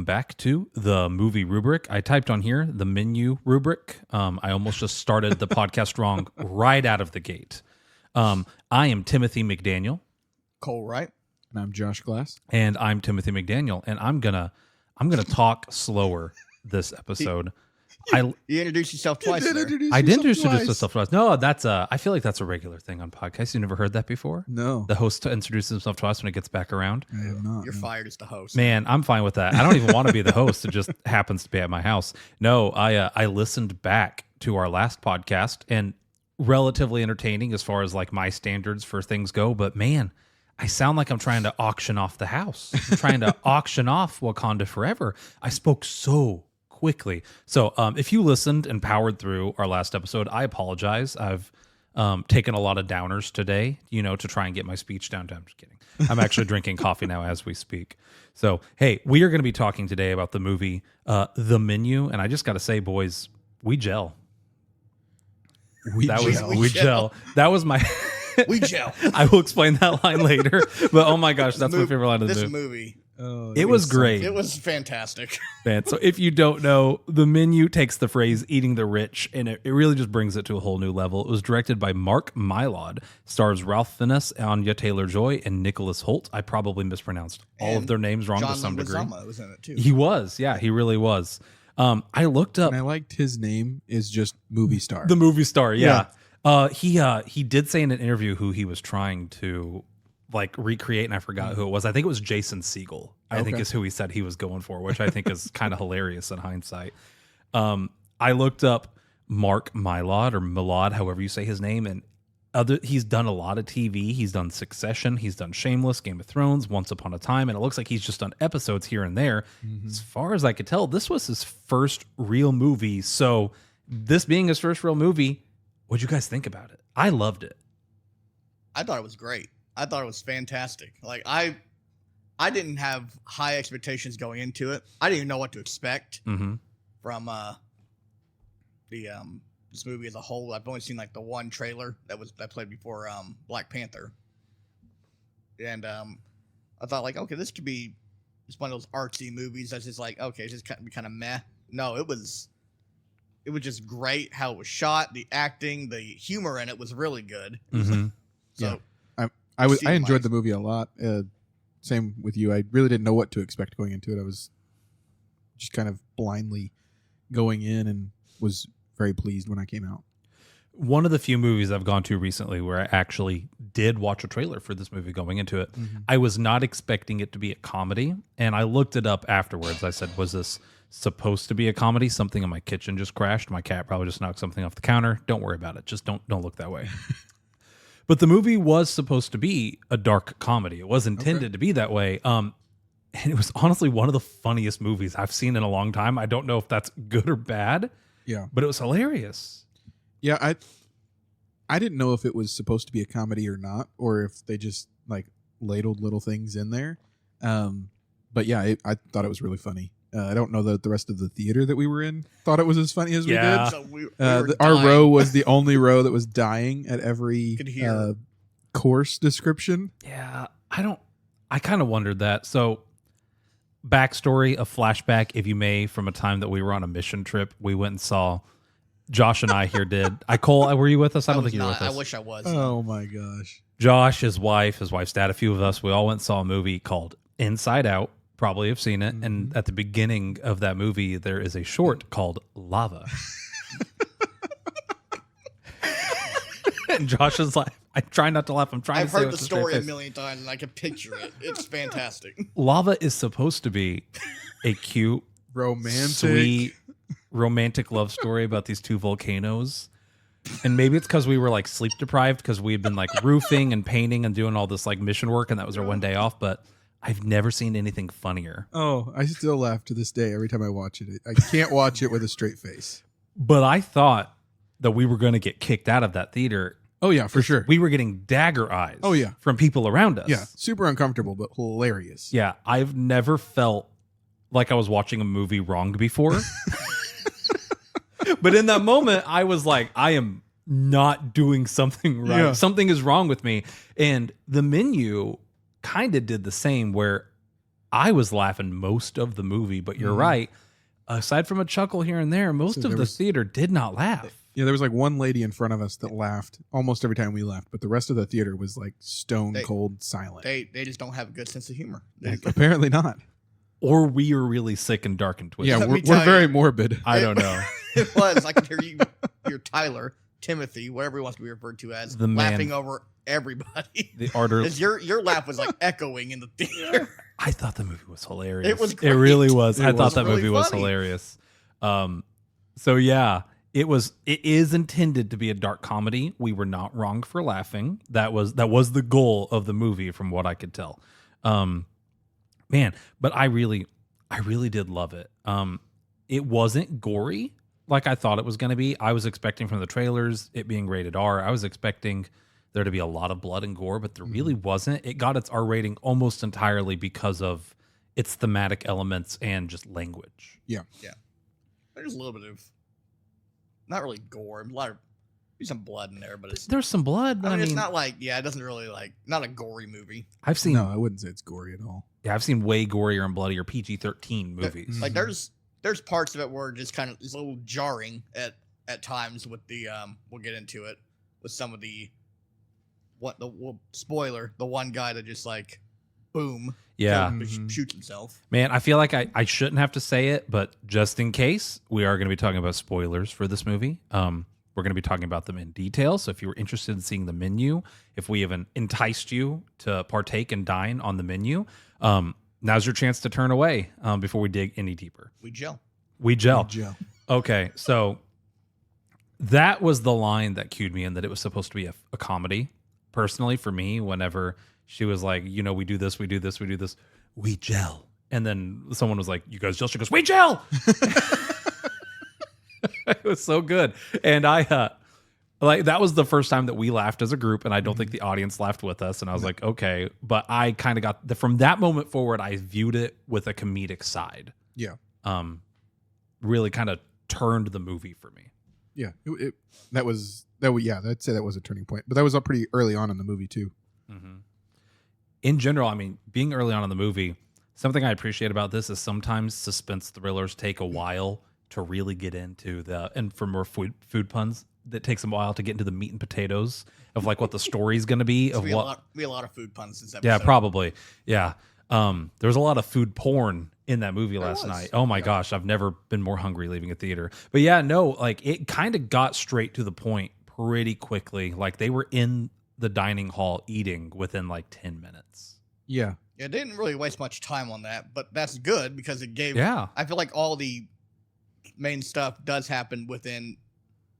Back to the movie rubric. I typed on here the menu rubric. I almost just started the podcast wrong right out of the gate. I am Timothy McDaniel. Cole Wright. And I'm Josh Glass. And I'm Timothy McDaniel. And I'm gonna talk slower this episode. You introduced yourself twice. I did introduce myself twice. No, that's I feel like that's a regular thing on podcasts. You never heard that before? No. The host introduces himself twice when it gets back around. I have not. You're fired as the host. Man, I'm fine with that. I don't even want to be the host. It just happens to be at my house. No, I listened back to our last podcast and relatively entertaining as far as like my standards for things go. But man, I sound like I'm trying to auction off the house. I'm trying to auction off Wakanda Forever. I spoke so quickly. So if you listened and powered through our last episode, I apologize. I've taken a lot of downers today, to try and get my speech down. I'm just kidding. I'm actually drinking coffee now as we speak. So, hey, we are going to be talking today about the movie The Menu. And I just got to say, boys, we gel. We gel. That was my... We gel. I will explain that line later. But oh my gosh, that's my favorite line of the movie. This movie. Oh, it was great. It was fantastic. Man, so if you don't know, The Menu takes the phrase eating the rich and it really just brings it to a whole new level. It was directed by Mark Mylod, stars Ralph Fiennes, Anya Taylor-Joy, and Nicholas Hoult. I probably mispronounced all of their names wrong to some degree. John was in it too. He was, yeah, he really was. I looked up. And I liked his name is just movie star. The movie star, yeah. He did say in an interview who he was trying to like recreate, and I forgot who it was. I think it was Jason Segel. I think is who he said he was going for, which I think is kind of hilarious in hindsight. I looked up Mark Mylod or Mylod, however you say his name, and he's done a lot of TV. He's done Succession, he's done Shameless, Game of Thrones, Once Upon a Time, and it looks like he's just done episodes here and there. Mm-hmm. As far as I could tell, this was his first real movie. So this being his first real movie, what'd you guys think about it? I loved it. I thought it was great. I thought it was fantastic. Like I didn't have high expectations going into it. I didn't even know what to expect from this movie as a whole. I've only seen like the one trailer that played before Black Panther, and I thought like, okay, this could be just one of those artsy movies that's just like, okay, it's just kind of meh. No, it was just great how it was shot, the acting, the humor in it was really good. Mm-hmm. So. Yeah. I enjoyed the movie a lot. Same with you. I really didn't know what to expect going into it. I was just kind of blindly going in and was very pleased when I came out. One of the few movies I've gone to recently where I actually did watch a trailer for this movie going into it. Mm-hmm. I was not expecting it to be a comedy, and I looked it up afterwards. I said, was this supposed to be a comedy? Something in my kitchen just crashed. My cat probably just knocked something off the counter. Don't worry about it. Just don't look that way. But the movie was supposed to be a dark comedy. It was intended to be that way. And it was honestly one of the funniest movies I've seen in a long time. I don't know if that's good or bad. Yeah. But it was hilarious. Yeah, I didn't know if it was supposed to be a comedy or not, or if they just like ladled little things in there. But yeah, I thought it was really funny. I don't know that the rest of the theater that we were in thought it was as funny as we did. So we our row was the only row that was dying at every course description. Yeah, I kind of wondered that. So backstory, a flashback, if you may, from a time that we were on a mission trip. We went and saw, Josh and I here did. Cole, were you with us? I don't think you were with us. I wish I was. Oh my gosh. Josh, his wife's dad, a few of us, we all went and saw a movie called Inside Out. Probably have seen it. Mm-hmm. And at the beginning of that movie, there is a short called Lava. And Josh is like, I try not to laugh. I've heard the story a million times and I can picture it. It's fantastic. Lava is supposed to be a cute, sweet, romantic love story about these two volcanoes. And maybe it's because we were like sleep deprived because we had been like roofing and painting and doing all this like mission work. And that was our one day off. But I've never seen anything funnier. Oh, I still laugh to this day every time I watch it. I can't watch it with a straight face. But I thought that we were going to get kicked out of that theater. Oh, yeah, for sure. We were getting dagger eyes. Oh, yeah. From people around us. Yeah, super uncomfortable, but hilarious. Yeah, I've never felt like I was watching a movie wrong before. But in that moment, I was like, I am not doing something right. Yeah. Something is wrong with me. And The Menu kind of did the same, where I was laughing most of the movie, but you're right. Aside from a chuckle here and there, most of the theater did not laugh. Yeah, there was like one lady in front of us that laughed almost every time we laughed, but the rest of the theater was like stone cold silent. They just don't have a good sense of humor. Apparently not. Or we are really sick and dark and twisted. Yeah, we're very morbid. I don't know. It was. I could hear Tyler, Timothy, whatever he wants to be referred to as, The man. laughing over everybody. The order. Your laugh was like echoing in the theater. I thought the movie was hilarious. It was It great. really was. I It thought was that really movie was funny. hilarious. So yeah, it is intended to be a dark comedy. We were not wrong for laughing. That was the goal of the movie from what I could tell. Man, but I really did love it. It wasn't gory like I thought it was going to be. I was expecting from the trailers it being rated R. I was expecting there to be a lot of blood and gore, but there really wasn't. It got its R rating almost entirely because of its thematic elements and just language. Yeah. There's a little bit of, not really gore, a lot of some blood in there, but it's. There's some blood. I mean, it's not like it doesn't really not a gory movie. I've seen. No, I wouldn't say it's gory at all. Yeah, I've seen way gorier and bloodier PG-13 movies. Like there's parts of it where just kind of it's a little jarring at times with the we'll get into it with some of the spoiler, the one guy that just like boom shoots himself. Man, I feel like I shouldn't have to say it, but just in case, we are going to be talking about spoilers for this movie. We're going to be talking about them in detail. So if you were interested in seeing the menu, if we haven't enticed you to partake and dine on the menu, now's your chance to turn away before we dig any deeper. We gel. Okay, so that was the line that cued me in that it was supposed to be a comedy. Personally, for me, whenever she was like, we do this, we gel. And then someone was like, you guys gel? She goes, we gel! It was so good. And I, that was the first time that we laughed as a group, and I don't think the audience laughed with us. And I was like, okay. But I kind of got, from that moment forward, I viewed it with a comedic side. Yeah. Really kind of turned the movie for me. Yeah. I'd say that was a turning point. But that was up pretty early on in the movie, too. Mm-hmm. In general, I mean, being early on in the movie, something I appreciate about this is sometimes suspense thrillers take a while to really get into and for more food puns, that takes a while to get into the meat and potatoes of like what the story's going to be. We had a lot of food puns this episode. Yeah, probably. Yeah. There was a lot of food porn in that movie last night. Oh my gosh, I've never been more hungry leaving a theater. But yeah, no, like it kind of got straight to the point pretty quickly. Like they were in the dining hall eating within like 10 minutes. Yeah. It didn't really waste much time on that, but that's good because it gave. Yeah. I feel like all the main stuff does happen within.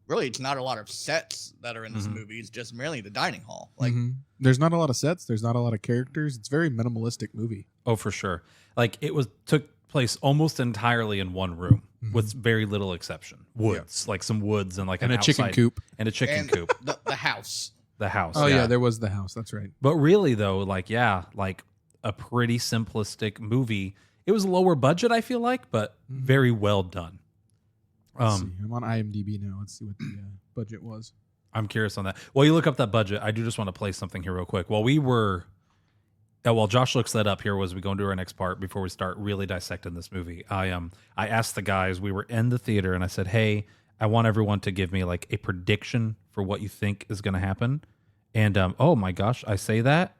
Really, it's not a lot of sets that are in this movie. It's just merely the dining hall. Like, there's not a lot of sets. There's not a lot of characters. It's a very minimalistic movie. Oh, for sure. Like it took place almost entirely in one room with very little exception. Woods, like some woods and like and an a chicken coop. And a chicken coop. The house. The house. Oh yeah, there was the house. That's right. But really though, like a pretty simplistic movie. It was lower budget, I feel like, but very well done. Let's see. I'm on IMDb now. Let's see what the budget was. I'm curious on that. While you look up that budget, I do just want to play something here real quick. While Josh looks that up here as we go into our next part before we start really dissecting this movie, I asked the guys, we were in the theater, and I said, hey, I want everyone to give me like a prediction for what you think is going to happen. And oh my gosh, I say that,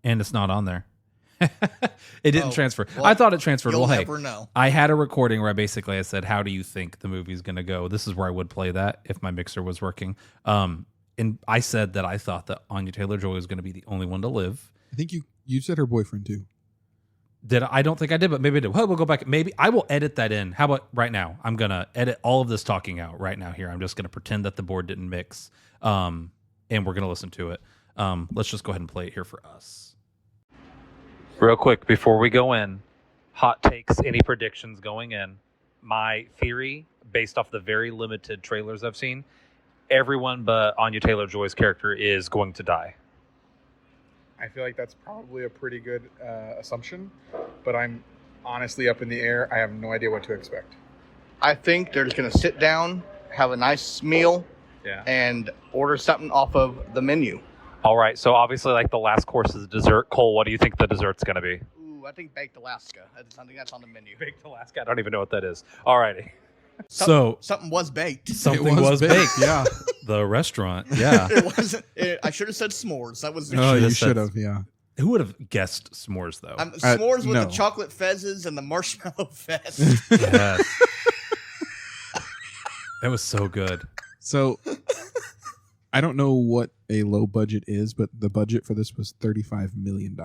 and it's not on there. It didn't transfer. Well, I thought it transferred. You'll Well, hey, never know. I had a recording where I said, how do you think the movie's going to go? This is where I would play that if my mixer was working. And I said that I thought that Anya Taylor-Joy was going to be the only one to live. I think you said her boyfriend too. I don't think I did, but maybe I did. Well, we'll go back. Maybe I will edit that in. How about right now? I'm going to edit all of this talking out right now here. I'm just going to pretend that the board didn't mix. And we're going to listen to it. Let's just go ahead and play it here for us. Real quick, before we go in, hot takes, any predictions going in. My theory, based off the very limited trailers I've seen, everyone but Anya Taylor-Joy's character is going to die. I feel like that's probably a pretty good assumption, but I'm honestly up in the air. I have no idea what to expect. I think they're just going to sit down, have a nice meal, and order something off of the menu. All right, so obviously like the last course is dessert. Cole, what do you think the dessert's going to be? Ooh, I think Baked Alaska. I think that's on the menu. Baked Alaska. I don't even know what that is. All righty. Something was baked. Something was baked. Yeah. The restaurant. Yeah. It wasn't. I should have said s'mores. That was. Oh, you that's- should have. Yeah. Who would have guessed s'mores though? S'mores with no. the chocolate fezzes and the marshmallow fest. Yes. That was so good. So I don't know what a low budget is, but the budget for this was $35 million.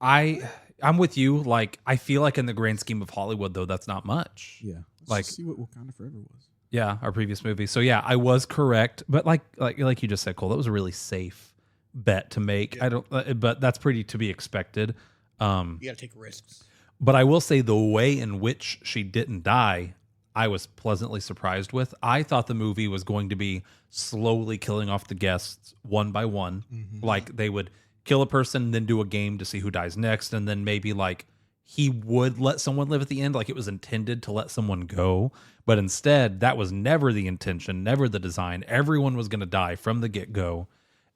I'm with you. Like, I feel like in the grand scheme of Hollywood, though, that's not much. Yeah. Let's Like- see what Wakanda Forever was. Yeah, our previous movie. So yeah, I was correct. But like you just said, Cole, that was a really safe bet to make. Yeah. I don't. But that's pretty to be expected. You got to take risks. But I will say the way in which she didn't die, I was pleasantly surprised with. I thought the movie was going to be slowly killing off the guests one by one. Mm-hmm. Like they would kill a person, then do a game to see who dies next, and then maybe like he would let someone live at the end, like it was intended to let someone go. But instead, that was never the intention, never the design. Everyone was going to die from the get-go.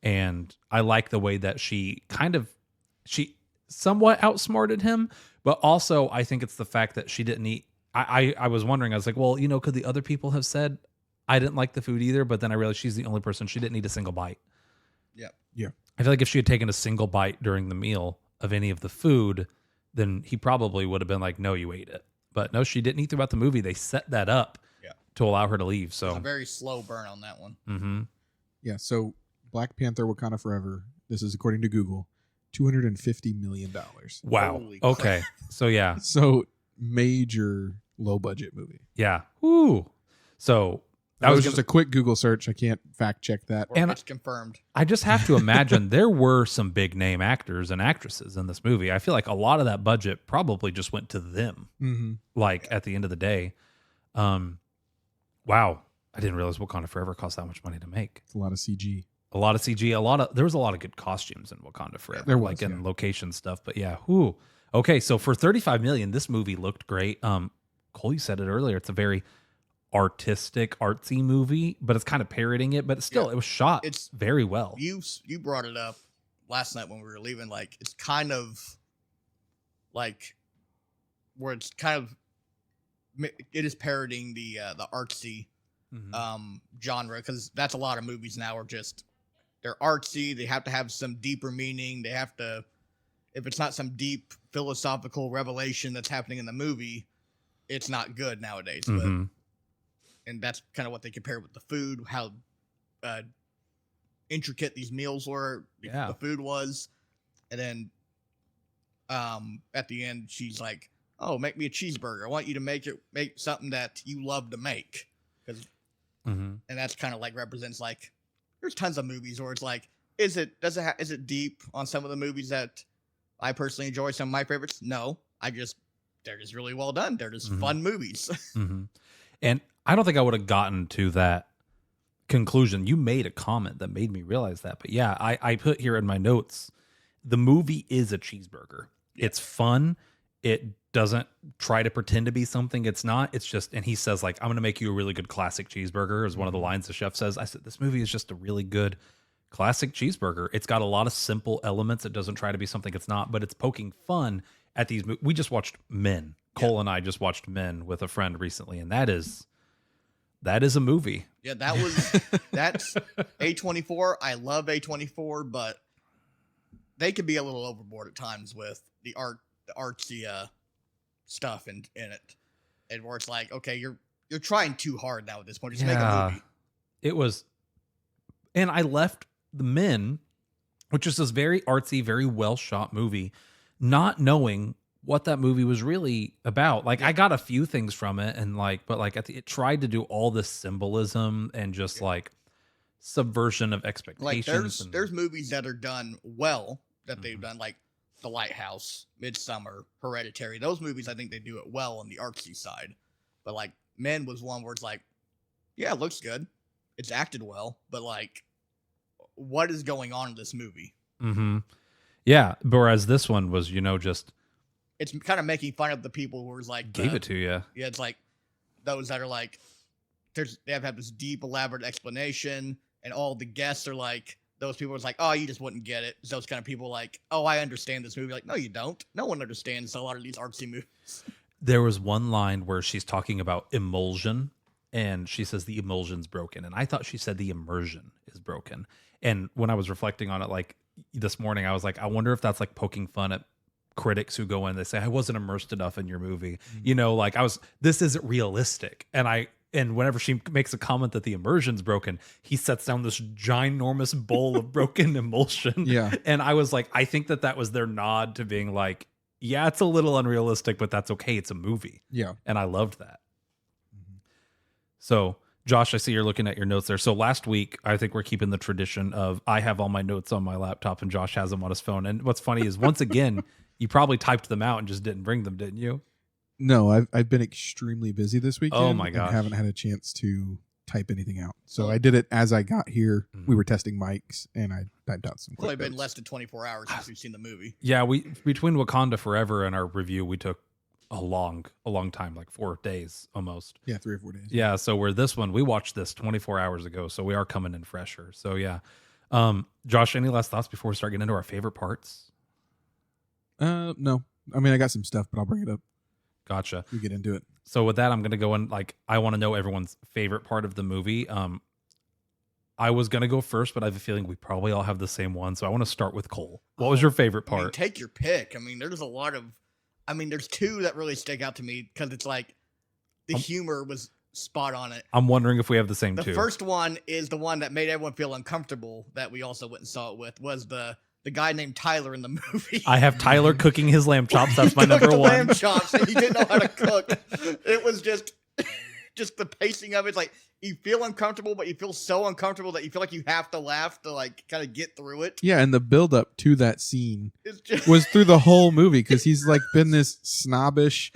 And I like the way that she somewhat outsmarted him, but also I think it's the fact that she didn't eat. I was wondering, I was like, well, could the other people have said I didn't like the food either? But then I realized she's the only person. She didn't eat a single bite. Yep. Yeah. I feel like if she had taken a single bite during the meal of any of the food, then he probably would have been like, no, you ate it. But no, she didn't eat throughout the movie. They set that up to allow her to leave. It was a So, very slow burn on that one. mm-hmm. Yeah. So Black Panther Wakanda Forever, this is according to Google, $250 million. Wow. Holy crap. Okay. So yeah. So major low budget movie. Yeah. Woo. So That was gonna- just a quick Google search. I can't fact check that. Or And- it's confirmed. I just have to imagine there were some big name actors and actresses in this movie. I feel like a lot of that budget probably just went to them. Mm-hmm. Like at the end of the day, wow, I didn't realize Wakanda Forever cost that much money to make. It's a lot of CG. A lot of CG, there was a lot of good costumes in Wakanda Forever, There was, like in yeah. location stuff. But yeah, whoo. Okay, so for $35 million, this movie looked great. Cole, you said it earlier. It's a very artistic, artsy movie, but it's kind of parroting it. But still, Yeah. it was shot It's- very well. You brought it up last night when we were leaving. Like it's kind of like where it's kind of it is parroting the artsy Mhm. genre, because that's a lot of movies now are just they're artsy. They have to have some deeper meaning. They have to, if it's not some deep philosophical revelation that's happening in the movie, it's not good nowadays. Mhm. And that's kind of what they compare with the food, how intricate these meals were, Yeah. the food was. And then at the end, she's like, oh, make me a cheeseburger. I want you to make something that you love to make. Mhm. And that's kind of like represents like, there's tons of movies where it's like, is it deep on some of the movies that I personally enjoy? Some of my favorites? No, they're just really well done. They're just Mhm. fun movies. Mm-hmm. And I don't think I would have gotten to that conclusion. You made a comment that made me realize that. But yeah, I put here in my notes, the movie is a cheeseburger. Yeah. It's fun. It doesn't try to pretend to be something it's not. It's just, and he says like, I'm going to make you a really good classic cheeseburger is one of the lines the chef says. I said, this movie is just a really good classic cheeseburger. It's got a lot of simple elements. It doesn't try to be something it's not, but it's poking fun at these. We just watched Men. Cole and I just watched Men with a friend recently, and that is a movie. Yeah, that's A24. I love A24, but they could be a little overboard at times with the artsy stuff in it, and where it's like, okay, you're trying too hard now at this point. Just make a movie. It was, and I left the Men, which is this very artsy, very well shot movie, not knowing what that movie was really about. Like I got a few things from it, and it tried to do all this symbolism and just like subversion of expectations. Like there's movies that are done well that they've done, like The Lighthouse, Midsummer, Hereditary. Those movies, I think they do it well on the artsy side. But like Men was one where it's like, yeah, it looks good, it's acted well, but like, what is going on in this movie? Mm-hmm. Yeah, whereas this one was, just It's kind of making fun of the people who was like gave it to you. Yeah, it's like those that are like, they have to have this deep, elaborate explanation, and all the guests are like, those people was like, oh, you just wouldn't get it. Those kind of people like, oh, I understand this movie. Like, no, you don't. No one understands a lot of these artsy movies. There was one line where she's talking about emulsion, and she says the emulsion's broken. And I thought she said the immersion is broken. And when I was reflecting on it, like this morning, I was like, I wonder if that's like poking fun at critics who go in, they say, I wasn't immersed enough in your movie. You know, like this isn't realistic. And whenever she makes a comment that the immersion's broken, he sets down this ginormous bowl of broken emulsion. Yeah. And I was like, I think that was their nod to being like, yeah, it's a little unrealistic, but that's okay. It's a movie. Yeah. And I loved that. So, Josh, I see you're looking at your notes there. So last week, I think we're keeping the tradition of I have all my notes on my laptop and Josh has them on his phone. And what's funny is once again, you probably typed them out and just didn't bring them, didn't you? No, I've been extremely busy this weekend. Oh my gosh. And haven't had a chance to type anything out. So I did it as I got here. We were testing mics and I typed out some It's only quick been notes. less than 24 hours since we've seen the movie. Yeah, we between Wakanda Forever and our review, we took a long time, like 4 days almost. Yeah, 3 or 4 days. Yeah, so we're this one, we watched this 24 hours ago, so we are coming in fresher. So yeah. Josh, any last thoughts before we start getting into our favorite parts? No. I mean, I got some stuff, but I'll bring it up. Gotcha. We get into it. So with that, I'm going to go in, like, I want to know everyone's favorite part of the movie. I was going to go first, but I have a feeling we probably all have the same one. So I want to start with Cole. What was your favorite I mean, part? take your pick. I mean, there's a lot of, there's two that really stick out to me because it's like the humor was spot on it. I'm wondering if we have the same The two. first one is the one that made everyone feel uncomfortable that we also went and saw it with was the guy named Tyler in the movie. I have Tyler cooking his lamb chops. That's my He cooked number the one. lamb chops and he didn't know how to cook. It was just the pacing of it. It's like you feel uncomfortable, but you feel so uncomfortable that you feel like you have to laugh to like kind of get through it. Yeah, and the build up to that scene It's just was through the whole movie because he's like been this snobbish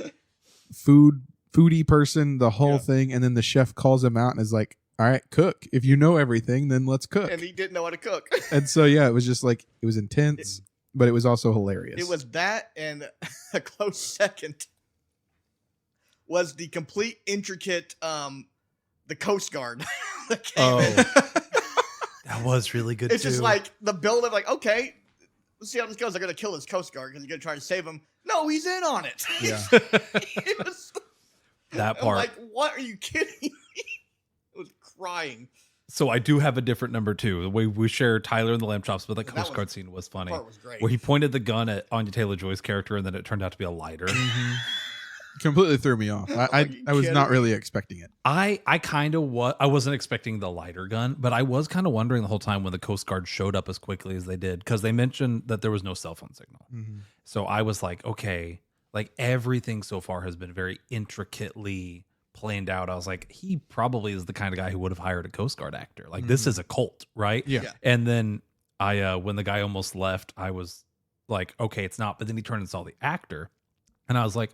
foodie person the whole thing, and then the chef calls him out and is like, all right, cook. If you know everything, then let's cook. and he didn't know how to cook. And so yeah, it was just like it was intense, but it was also hilarious. It was that, and a close second was the complete intricate the Coast Guard. that came in. That was really good It's too. just like the build of like, okay, let's see how this goes. They're gonna kill this Coast Guard because they're gonna try to save him. No, he's in on it. Yeah. It was, that I'm part. like, what are you kidding me? I was crying. So I do have a different number two. The way we share Tyler and the lamb chops, but the That Coast was- Guard scene was funny. That part was great. Where he pointed the gun at Anya Taylor-Joy's character, and then it turned out to be a lighter. Completely threw me off. I you was kidding not me? really expecting it. I kind of I wasn't expecting the lighter gun, but I was kind of wondering the whole time when the Coast Guard showed up as quickly as they did, because they mentioned that there was no cell phone signal. So I was like, okay, like everything so far has been very intricately planned out. I was like, he probably is the kind of guy who would have hired a Coast Guard actor. Like this is a cult, right? Yeah. Yeah. And then when the guy almost left, I was like, okay, it's not. But then he turned and saw the actor, and I was like,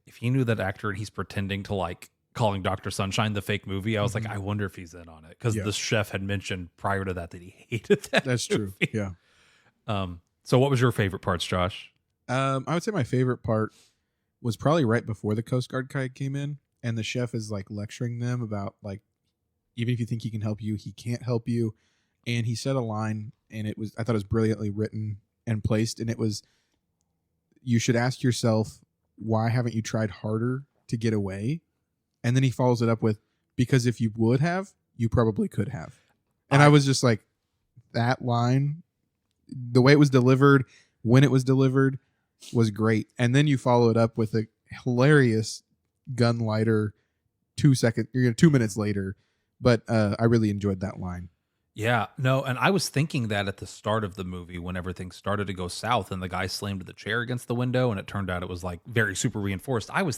if he knew that actor and he's pretending to like calling Dr. Sunshine the fake movie, I was like, I wonder if he's in on it, because Yeah. the chef had mentioned prior to that he hated that. That's true. movie. Yeah. So what was your favorite parts, Josh? I would say my favorite part was probably right before the Coast Guard guy came in, and the chef is like lecturing them about like, even if you think he can help you, he can't help you. And he said a line, and I thought it was brilliantly written and placed, and it was, you should ask yourself, why haven't you tried harder to get away? And then he follows it up with, because if you would have, you probably could have. And I was just like, that line, the way it was delivered, when it was delivered, was great. And then you follow it up with a hilarious gun lighter 2 minutes later. But I really enjoyed that line. Yeah, no, and I was thinking that at the start of the movie when everything started to go south and the guy slammed the chair against the window and it turned out it was like very super reinforced. I was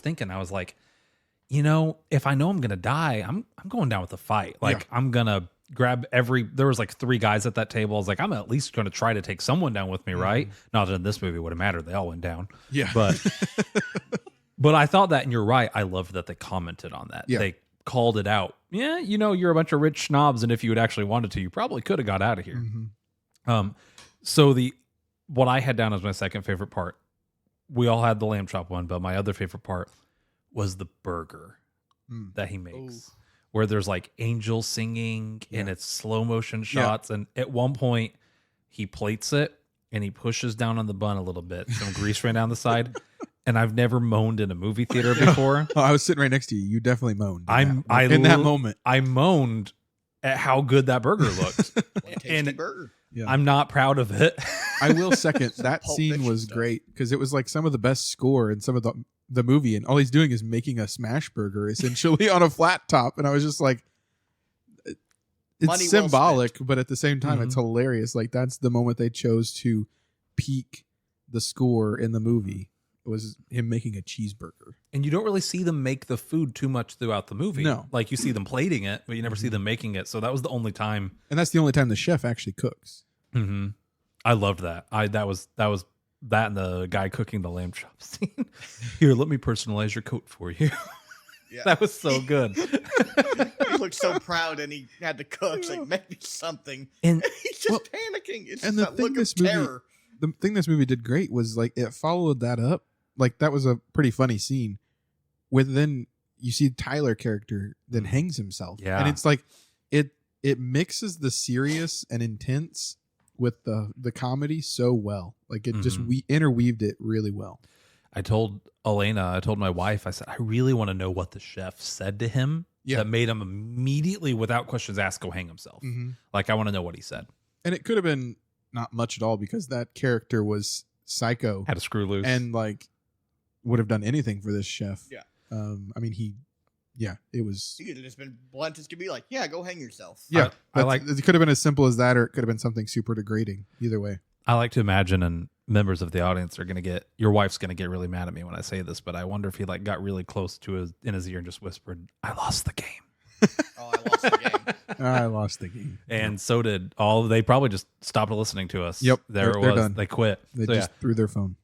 like, you know, if I know I'm going to die, I'm going down with the fight. Like I'm going to grab there was like 3 guys at that table. I was like, I'm at least going to try to take someone down with me, right? Not that in this movie it would have mattered. They all went down. Yeah. But but I thought that, and you're right. I loved that they commented on that. Yeah. They called it out. Yeah, you know, you're a bunch of rich snobs, and if you had actually wanted to, you probably could have got out of here. So what I had down as my second favorite part, we all had the lamb chop one, but my other favorite part was the burger that he makes. where there's like angels singing and it's slow motion shots. And at one point he plates it and he pushes down on the bun a little bit. Some grease ran down the side. And I've never moaned in a movie theater before. Oh, I was sitting right next to you. You definitely moaned. In that moment. I moaned at how good that burger looked. Tasty burger. Yeah. I'm not proud of it. I will second that Pulp scene Fiction was stuff. great because it was like some of the best score in some of the movie, and all he's doing is making a smash burger essentially on a flat top, and I was just like, it's Money well symbolic, but at the same time, it's hilarious. Like that's the moment they chose to peak the score in the movie. It was him making a cheeseburger. And you don't really see them make the food too much throughout the movie. No. Like you see them plating it, but you never see them making it. So that was the only time. And that's the only time the chef actually cooks. Mm-hmm. I loved that. That was that and the guy cooking the lamb chop scene. Here, let me personalize your coat for you. Yeah. That was so good. He looked so proud, and he had to cook. It's like, make me something. And He's just panicking. It's and just the that thing look this of movie- terror. The thing this movie did great was like it followed that up. Like that was a pretty funny scene. With then you see Tyler character then hangs himself. Yeah. And it's like it mixes the serious and intense with the comedy so well. Like it just we interweaved it really well. I told my wife, I said, I really want to know what the chef said to him that made him immediately, without questions asked, go hang himself. Mm-hmm. Like, I want to know what he said. And it could have been not much at all because that character was psycho Had a screw loose. and like would have done anything for this chef. Yeah. I mean, it was. He could have just been blunt as could be like, yeah, go hang yourself. Yeah, I like. it. Could have been as simple as that, or it could have been something super degrading. Either way, I like to imagine, and members of the audience are going to get, your wife's going to get really mad at me when I say this, but I wonder if he like got really close to in his ear and just whispered, I lost the game. Oh, I lost the game. I lost the game. And so did they probably just stopped listening to us. Yep, There it they're was. done. They quit. They So, just threw their phone.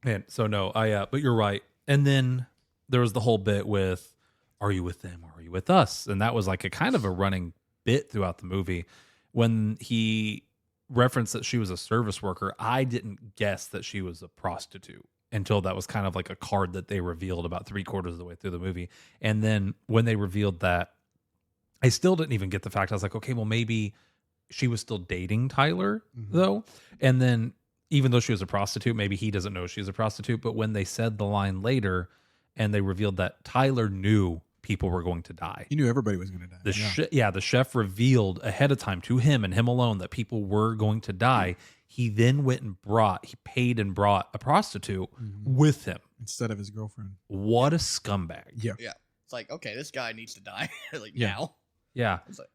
Man, so no, but you're right. And then there was the whole bit with, are you with them or are you with us? And that was like a kind of a running bit throughout the movie. When he referenced that she was a service worker, I didn't guess that she was a prostitute until that was kind of like a card that they revealed about 3/4 of the way through the movie. And then when they revealed that, I still didn't even get the fact. I was like, okay, well, maybe she was still dating Tyler though. And then even though she was a prostitute, maybe he doesn't know she's a prostitute. But when they said the line later and they revealed that Tyler knew people were going to die. He knew everybody was going to die. The chef revealed ahead of time to him and him alone that people were going to die. He then went and paid and brought a prostitute with him. Instead of his girlfriend. What a scumbag. Yeah. Yeah. It's like, okay, this guy needs to die. Like Yeah. now. Yeah. It's like,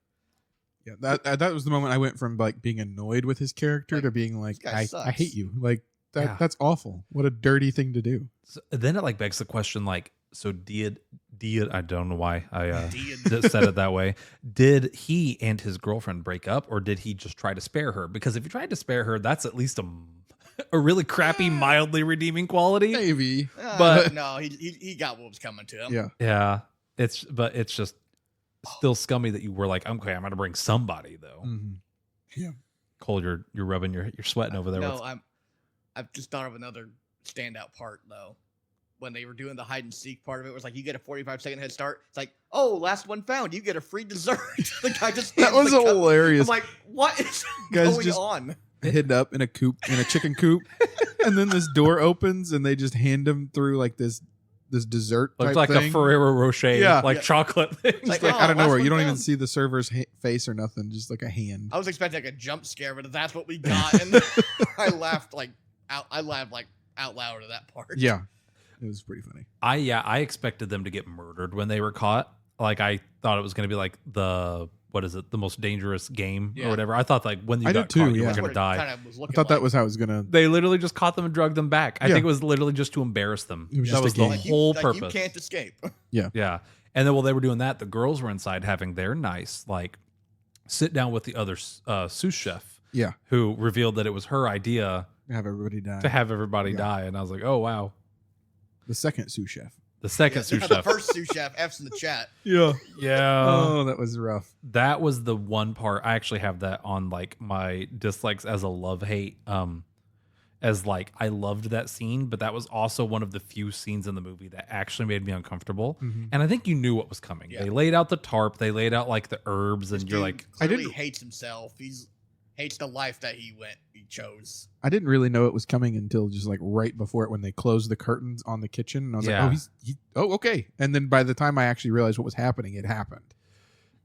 Yeah, that was the moment I went from like being annoyed with his character Like, to being like, this guy I sucks. hate you. Like that. Yeah. That's awful. What a dirty thing to do. So then it like begs the question, like, so did I don't know why I Did. said it that way. Did he and his girlfriend break up, or did he just try to spare her? Because if he tried to spare her, that's at least a really crappy, mildly redeeming quality. Maybe. But- no, he got what was coming to him. Yeah. Yeah, it's just still scummy that you were like, okay, I'm gonna bring somebody though. Mm-hmm. Yeah. Cole, you're rubbing you're sweating over there. No, I've just thought of another standout part though. When they were doing the hide and seek part of it, was like you get a 45-second head start. It's like, oh, last one found, you get a free dessert. The guy just That hands was the cup. hilarious. I'm like, what is Guys going just- on? Hidden up in a coop, in a chicken coop, and then this door opens and they just hand him through like this dessert Looked type like thing. a Ferrero Rocher, Yeah. like Yeah. chocolate thing. Just Like, like oh, out of nowhere. last You one don't even found. see the server's face or nothing. Just like a hand. I was expecting like a jump scare, but that's what we got, and I laughed out loud at that part. Yeah, it was pretty funny. I expected them to get murdered when they were caught. Like I thought it was going to be like the most dangerous game or Yeah. whatever. I thought like when you I got did too, caught, you yeah. were going to die. Kind of was I looking thought that like. was how it was gonna. They literally just caught them and drugged them back. I Yeah. think it was literally just to embarrass them. It was That just was a the game. Like, whole you purpose. can't escape. Yeah. And then while they were doing that, the girls were inside having their nice, like, sit down with the other sous chef Yeah, who revealed that it was her idea have everybody die. to have everybody Yeah. die. And I was like, oh, wow. The second sous chef. The second sous The chef. first sous chef. F's in the chat. Yeah. Yeah. Oh, that was rough. That was the one part. I actually have that on like my dislikes as a love hate. as like I loved that scene, but that was also one of the few scenes in the movie that actually made me uncomfortable. And I think you knew what was coming. Yeah. They laid out the tarp, they laid out like the herbs, and This you're dude like, clearly hates himself. Hates the life that he chose. I didn't really know it was coming until just like right before it when they closed the curtains on the kitchen. And I was Yeah. like, okay. And then by the time I actually realized what was happening, it happened.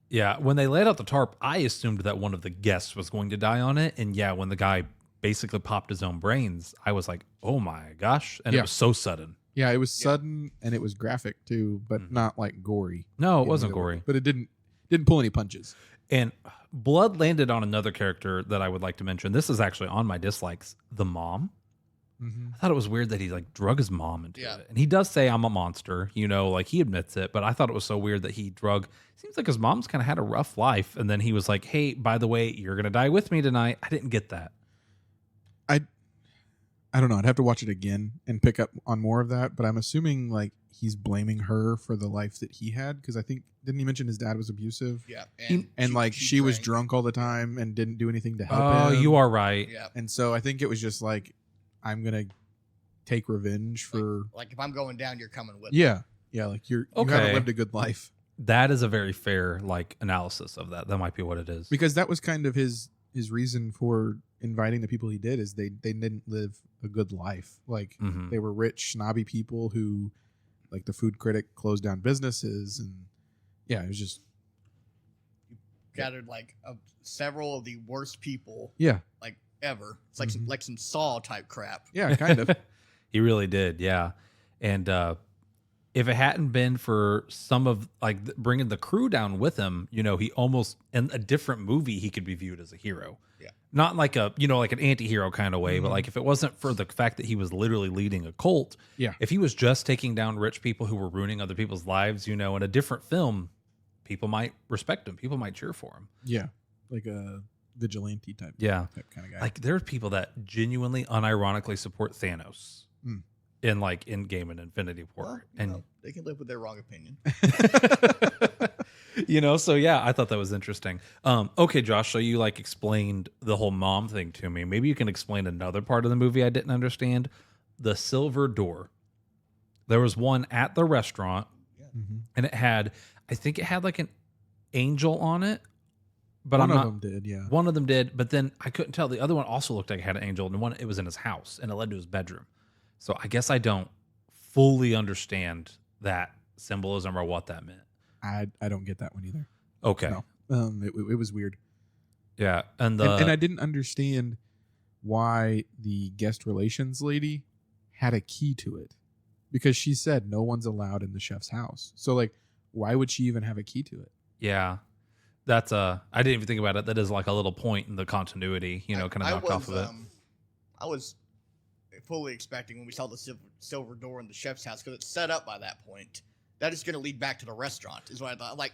yeah. When they laid out the tarp, I assumed that one of the guests was going to die on it. And yeah, when the guy basically popped his own brains, I was like, oh my gosh. And it Yeah. was so sudden. Yeah, it was sudden and it was graphic too, but not like gory. No, it in wasn't either way. gory. But it didn't pull any punches. And blood landed on another character that I would like to mention. This is actually on my dislikes. The mom. I thought it was weird that he like drug his mom into it. And he does say, I'm a monster, you know, like he admits it, but I thought it was so weird that he seems like his mom's kind of had a rough life. And then he was like, hey, by the way, you're going to die with me tonight. I didn't get that. I don't know. I'd have to watch it again and pick up on more of that. But I'm assuming like he's blaming her for the life that he had because I think didn't he mention his dad was abusive? Yeah, And she was drank. drunk all the time and didn't do anything to help Oh, him. you are right. Yeah, And so I think it was just like I'm gonna take revenge for like if I'm going down, you're coming with me. yeah like you Okay. haven't lived a good life That is a very fair like analysis of that. That might be what it is. because that was kind of his reason for inviting the people he did is they didn't live a good life. Like Mhm. they were rich snobby people who like the food critic closed down businesses and yeah it was just Gathered like several of the worst people yeah like ever. It's like Mhm. some Saw type crap. yeah kind of He really did, yeah. And if it hadn't been for some of like bringing the crew down with him, you know, he almost in a different movie he could be viewed as a hero. Yeah. Not like a like an anti-hero kind of way, but Mhm. like if it wasn't for the fact that he was literally leading a cult, Yeah. If he was just taking down rich people who were ruining other people's lives, you know, in a different film, people might respect him. People might cheer for him. yeah like a vigilante type Yeah. kind of guy. Like there are people that genuinely unironically support Thanos. Mm. In like Endgame and Infinity War. Well, and know, they can live with their wrong opinion. you know, so yeah, I thought that was interesting. Okay, Josh, so you like explained the whole mom thing to me. Maybe you can explain another part of the movie I didn't understand. The silver door. There was one at the restaurant Mhm. and I think it had like an angel on it, but One I'm of not. them did, yeah. One of them did, but then I couldn't tell. The other one also looked like it had an angel, and it was in his house, and it led to his bedroom. So I guess I don't fully understand that symbolism or what that meant. I don't get that one either. Okay, No. It was weird, yeah, and and I didn't understand why the guest relations lady had a key to it because she said no one's allowed in the chef's house. So like, why would she even have a key to it? yeah, that's I didn't even think about it. That is like a little point in the continuity, you know, kind of knocked off of it. I was fully expecting when we saw the silver door in the chef's house because it's set up by that point. That is going to lead back to the restaurant, is what I thought. Like,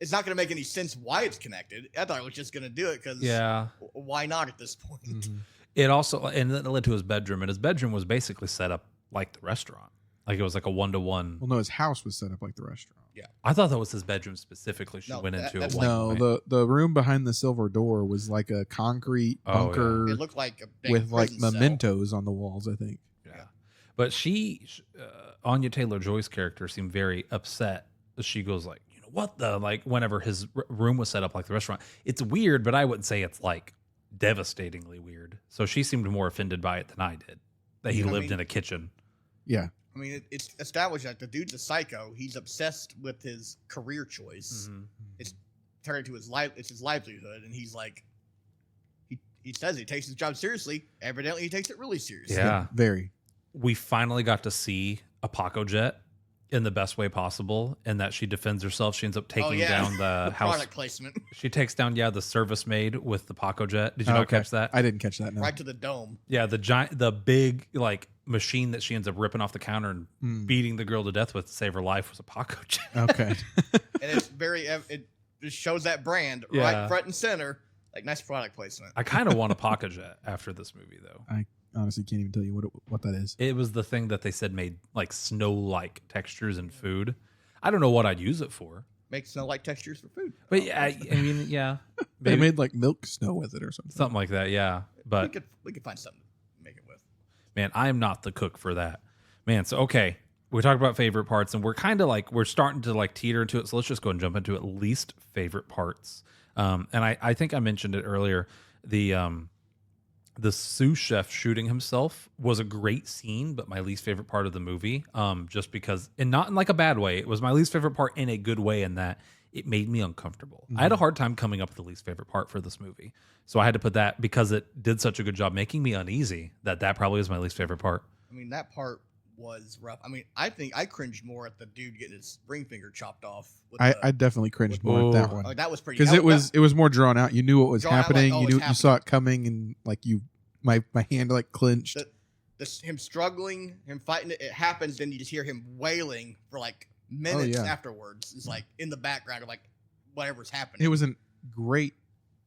it's not going to make any sense why it's connected. I thought it was just going to do it because Yeah, why not at this point? Mhm. it also and it led to his bedroom, and his bedroom was basically set up like the restaurant. Like it was like a 1-to-1. Well, no, his house was set up like the restaurant. I thought that was his bedroom specifically. She No, went into that's at one No, point. the room behind the silver door was like a concrete Oh, yeah. bunker It looked like a big with like prison cell. mementos on the walls. I think. Yeah. But Anya Taylor-Joy's character seemed very upset. She goes like, you know, what the, like whenever his room was set up like the restaurant. It's weird, but I wouldn't say it's like devastatingly weird. So she seemed more offended by it than I did. That he I lived mean- in a kitchen. Yeah. I mean, it's established that the dude's a psycho. He's obsessed with his career choice. Mm-hmm. It's turned into it's his livelihood, and he's like, he says he takes his job seriously. Evidently, he takes it really seriously. Yeah. Very. We finally got to see a Paco Jet in the best way possible, and that she defends herself. She ends up taking down the the house. product placement She takes down, the service maid with the Paco Jet. Did you not Okay. catch that? I didn't catch that. No. right to the dome. Yeah, the big like machine that she ends up ripping off the counter and Mm. beating the girl to death with to save her life was a Paco Jet. Okay. And it's it just shows that brand Yeah. right front and center. Like, nice product placement. I kind of want a Paco Jet after this movie, though. I honestly can't even tell you what that is. It was the thing that they said made like snow-like textures in food. I don't know what I'd use it for, Makes snow-like textures for food. but yeah, I mean, yeah, They maybe made like milk snow with it or something. something like that. Yeah, but we could find something to make it with. Man, I am not the cook for that. Man, so okay, we talked about favorite parts, and we're kind of like we're starting to like teeter into it. So let's just go and jump into at least favorite parts. And I think I mentioned it earlier. The sous chef shooting himself was a great scene, but my least favorite part of the movie. Just because, and not in like a bad way. It was my least favorite part in a good way, in that it made me uncomfortable. I had a hard time coming up with the least favorite part for this movie, so I had to put that because it did such a good job making me uneasy. That probably is my least favorite part. I mean, that part was rough. I mean, I think I cringed more at the dude getting his ring finger chopped off. I definitely cringed more at that one. Oh, that was pretty. Because it was more drawn out. You knew what was happening. Like, You saw it coming, and like my hand like clenched. Him struggling, him fighting it happens. Then you just hear him wailing for like minutes afterwards. It's like in the background of like whatever's happening. It was a great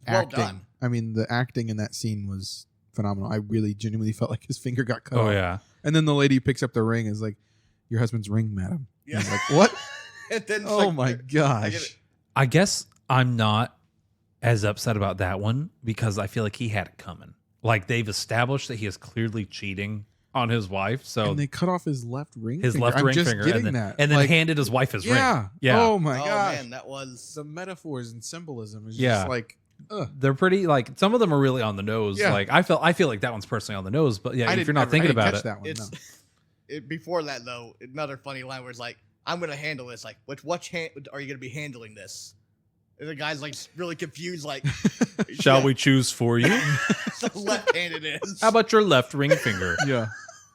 acting. Well done. I mean, the acting in that scene was phenomenal. I really genuinely felt like his finger got cut Oh off. yeah. And then the lady picks up the ring and is like, "Your husband's ring, madam." Yeah. I was like, what? And then Oh my gosh. I guess I'm not as upset about that one because I feel like he had it coming. Like they've established that he is clearly cheating on his wife. So And they cut off his left ring his finger. left I'm ring just finger, getting and then, that. and then Like, handed his wife his ring. Yeah. Oh my Oh gosh. man, that was The metaphors and symbolism is Yeah. just like, ugh. They're pretty like some of them are really on the nose. Yeah. Like I feel like that one's personally on the nose. But yeah, if you're not I thinking didn't about catch it, that one, it's no. before that though. Another funny line where it's like, "I'm gonna handle this." Like, which hand are you gonna be handling this? And the guy's like really confused. Like, shall we choose for you? So left-handed is. How about your left ring finger? Yeah.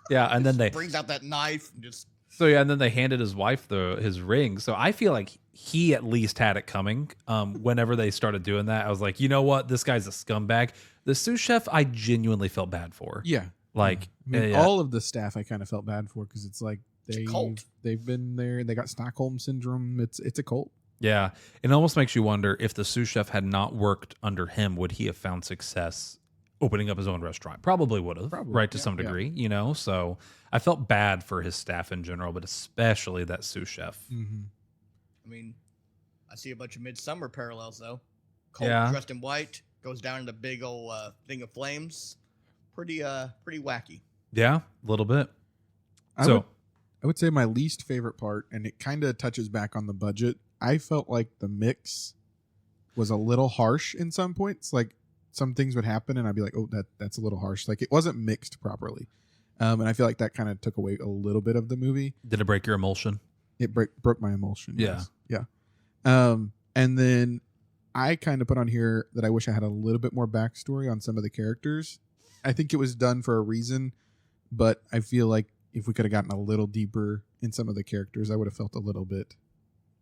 Yeah, and then they brings out that knife and just. and then they handed his wife his ring. So I feel like he at least had it coming. Whenever they started doing that, I was like, you know what, this guy's a scumbag. The sous chef, I genuinely felt bad for. Yeah. Like I mean, all of the staff I kind of felt bad for because it's like a cult. they've been there. They got Stockholm syndrome. It's a cult. Yeah, it almost makes you wonder if the sous chef had not worked under him, would he have found success opening up his own restaurant? Probably would have, right, to some degree, you know? So I felt bad for his staff in general, but especially that sous chef. Mm-hmm. I mean, I see a bunch of Midsummer parallels though. Cole dressed in white goes down in the big old thing of flames. Pretty wacky. Yeah, a little bit. I would say my least favorite part, and it kind of touches back on the budget. I felt like the mix was a little harsh in some points. Like some things would happen, and I'd be like, "Oh, that's a little harsh." Like it wasn't mixed properly, and I feel like that kind of took away a little bit of the movie. Did it break your emulsion? It broke my emulsion. Yeah, yes. Yeah. And then I kind of put on here that I wish I had a little bit more backstory on some of the characters. I think it was done for a reason, but I feel like if we could have gotten a little deeper in some of the characters, I would have felt a little bit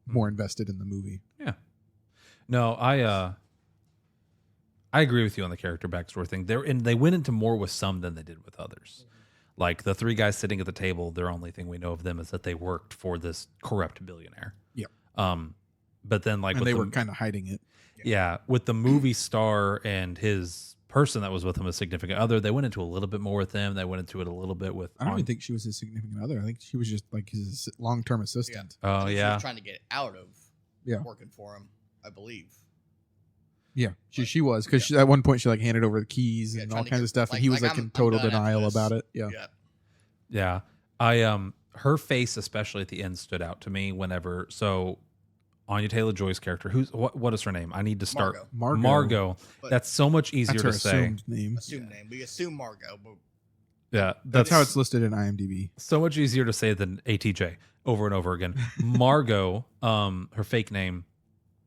more invested in the movie. Yeah. No, I agree with you on the character backstory thing. They went into more with some than they did with others. Mm-hmm. Like the three guys sitting at the table, their only thing we know of them is that they worked for this corrupt billionaire. Yeah. But then like they were kind of hiding it. Yeah, with the movie star and his person that was with him, a significant other, they went into a little bit more with them. They went into it a little bit with. I don't even think she was his significant other. I think she was just like his long-term assistant. Yeah. Oh She yeah. was trying to get out of working for him, I believe. Yeah, she was because at one point she like handed over the keys and all kinds of stuff, and he was like in total denial about it. Yeah. I her face especially at the end stood out to me whenever Anya Taylor-Joy's character, what is her name? I need to start Margot. That's so much easier to say. Assumed name. We assume Margot, but yeah, that's how it's listed in IMDb. So much easier to say than ATJ over and over again. Margot, her fake name.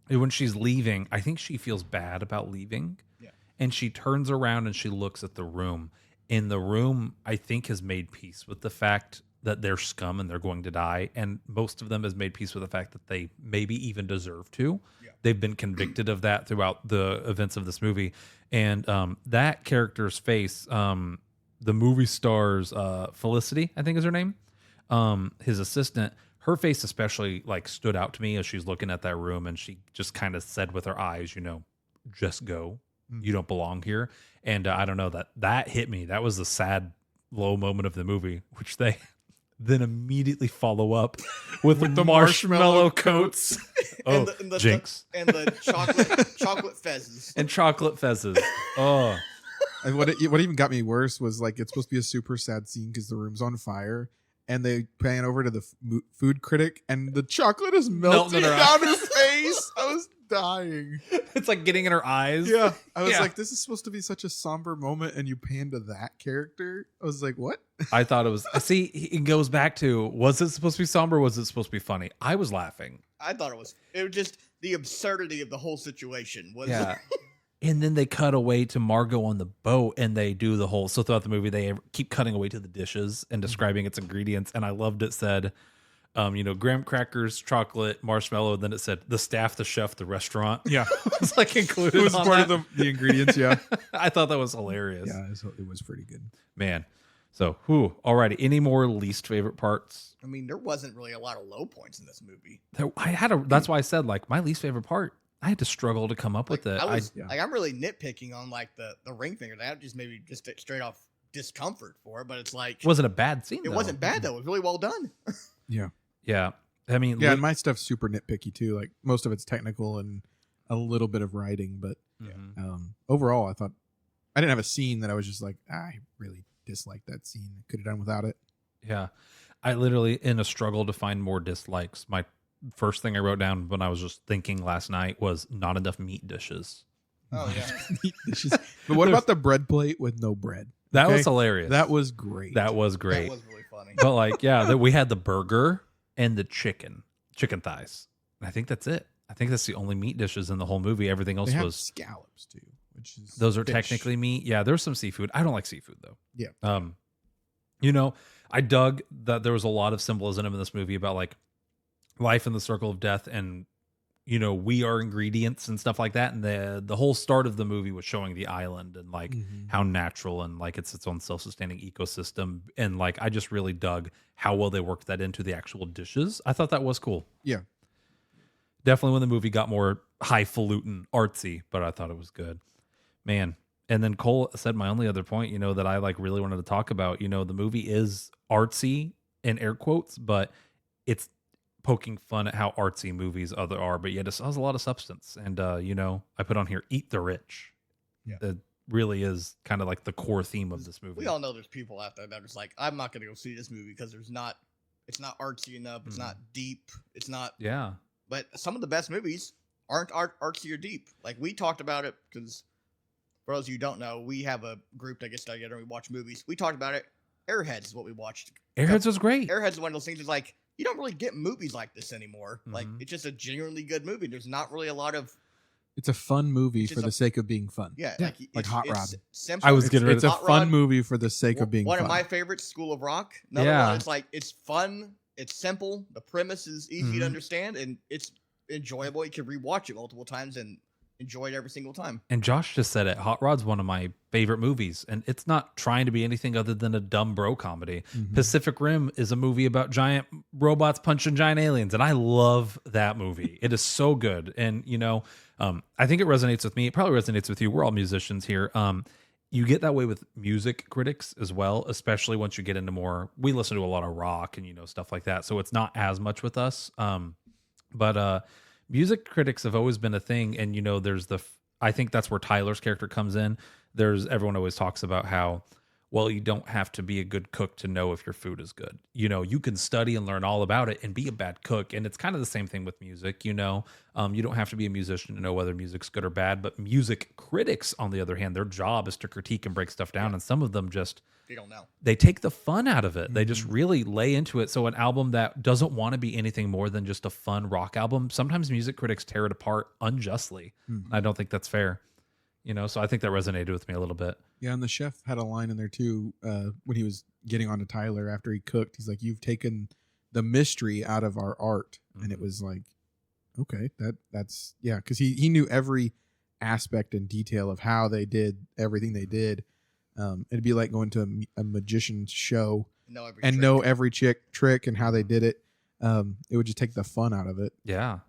When she's leaving, I think she feels bad about leaving. Yeah. And she turns around and she looks at the room. In the room, I think has made peace with the fact that they're scum and they're going to die. And most of them has made peace with the fact that they maybe even deserve to. Yeah. They've been convicted of that throughout the events of this movie. And that character's face, the movie star's Felicity, I think is her name, his assistant, her face especially like stood out to me as she's looking at that room, and she just kind of said with her eyes, just go. You don't belong here. And I don't know, that hit me. That was the sad, low moment of the movie, which they then immediately follow up with the marshmallow coats. And Jinx. And the chocolate fezzes. And chocolate fezzes. Oh. And what even got me worse was like it's supposed to be a super sad scene because the room's on fire, and they pan over to the food critic, and the chocolate is melting down his face. I was dying. It's like getting in her eyes. Yeah, I was like, this is supposed to be such a somber moment, and you pan to that character. I was like, what? I thought it was. See, it goes back to, was it supposed to be somber? Or was it supposed to be funny? I was laughing. I thought it was just the absurdity of the whole situation was. Yeah. And then they cut away to Margot on the boat, and they do the whole. So throughout the movie, they keep cutting away to the dishes and describing its ingredients. And I loved it said, graham crackers, chocolate, marshmallow. And then it said the staff, the chef, the restaurant. Yeah, It's like included. it was on part that. of the ingredients. Yeah, I thought that was hilarious. yeah, it was pretty good. Man. So, alrighty. Any more least favorite parts? I mean, there wasn't really a lot of low points in this movie. That's why I said like my least favorite part. I had to struggle to come up with it. I'm really nitpicking on like the ring finger. That just maybe just straight off discomfort for it, but it's like Wasn't a bad scene. it wasn't bad though. It was really well done. Yeah, Yeah. I mean, yeah, and my stuff's super nitpicky too. Like most of it's technical and a little bit of writing, but overall, I thought I didn't have a scene that I was just like, I really disliked that scene. Could have done without it. Yeah. I literally, in a struggle to find more dislikes, my first thing I wrote down when I was just thinking last night was not enough meat dishes. Oh yeah. Meat dishes. But what about the bread plate with no bread? That Okay? was hilarious. That was great. That was great. That was really funny. But like, yeah, we had the burger and the chicken thighs. And I think that's it. I think that's the only meat dishes in the whole movie. Everything else they have was scallops too, which is those are fish. technically meat. Yeah, there's some seafood. I don't like seafood though. Yeah. I dug that there was a lot of symbolism in this movie about like life in the circle of death, and we are ingredients and stuff like that. And the whole start of the movie was showing the island and like how natural and like it's its own self-sustaining ecosystem. And like I just really dug how well they worked that into the actual dishes. I thought that was cool. Yeah. Definitely when the movie got more highfalutin artsy, but I thought it was good. Man. And then Cole said my only other point, that I like really wanted to talk about, the movie is artsy in air quotes, but it's poking fun at how artsy movies are, but yet it has a lot of substance. And, I put on here, eat the rich. Yeah. That really is kind of like the core theme of this movie. We all know there's people out there that are just like, I'm not going to go see this movie because it's not artsy enough. It's not deep. It's not. Yeah. But some of the best movies aren't artsy or deep. Like we talked about it because for those of you who don't know, we have a group that gets together and we watch movies. We talked about it. Airheads is what we watched. Airheads was great. Airheads is one of those things that's like, you don't really get movies like this anymore. Like it's just a genuinely good movie. There's not really a lot of. It's a fun movie for the sake of being fun. Yeah, like Hot Rod. Simple. I was getting ready It's a fun movie for the sake of being one fun. of my favorites, School of Rock. Another one. It's like it's fun. It's simple. The premise is easy to understand, and it's enjoyable. You can rewatch it multiple times and enjoy it every single time. And Josh just said it. Hot Rod's one of my favorite movies, and it's not trying to be anything other than a dumb bro comedy. Pacific Rim is a movie about giant robots punching giant aliens, and I love that movie. It is so good. And, I think it resonates with me. It probably resonates with you. We're all musicians here. You get that way with music critics as well, especially once you get into more, we listen to a lot of rock and, stuff like that. So it's not as much with us. But music critics have always been a thing. And, there's I think that's where Tyler's character comes in. Everyone always talks about how, well, you don't have to be a good cook to know if your food is good. You can study and learn all about it and be a bad cook. And it's kind of the same thing with music. You don't have to be a musician to know whether music's good or bad. But music critics, on the other hand, their job is to critique and break stuff down. And some of them just, They don't know. they take the fun out of it. They just really lay into it. So an album that doesn't want to be anything more than just a fun rock album, sometimes music critics tear it apart unjustly. I don't think that's fair. So I think that resonated with me a little bit. Yeah, and the chef had a line in there too when he was getting on to Tyler after he cooked. He's like, "You've taken the mystery out of our art," and it was like, okay, that's yeah, because he knew every aspect and detail of how they did everything they did. It'd be like going to a magician's show and know every trick and how they did it. It would just take the fun out of it. Yeah.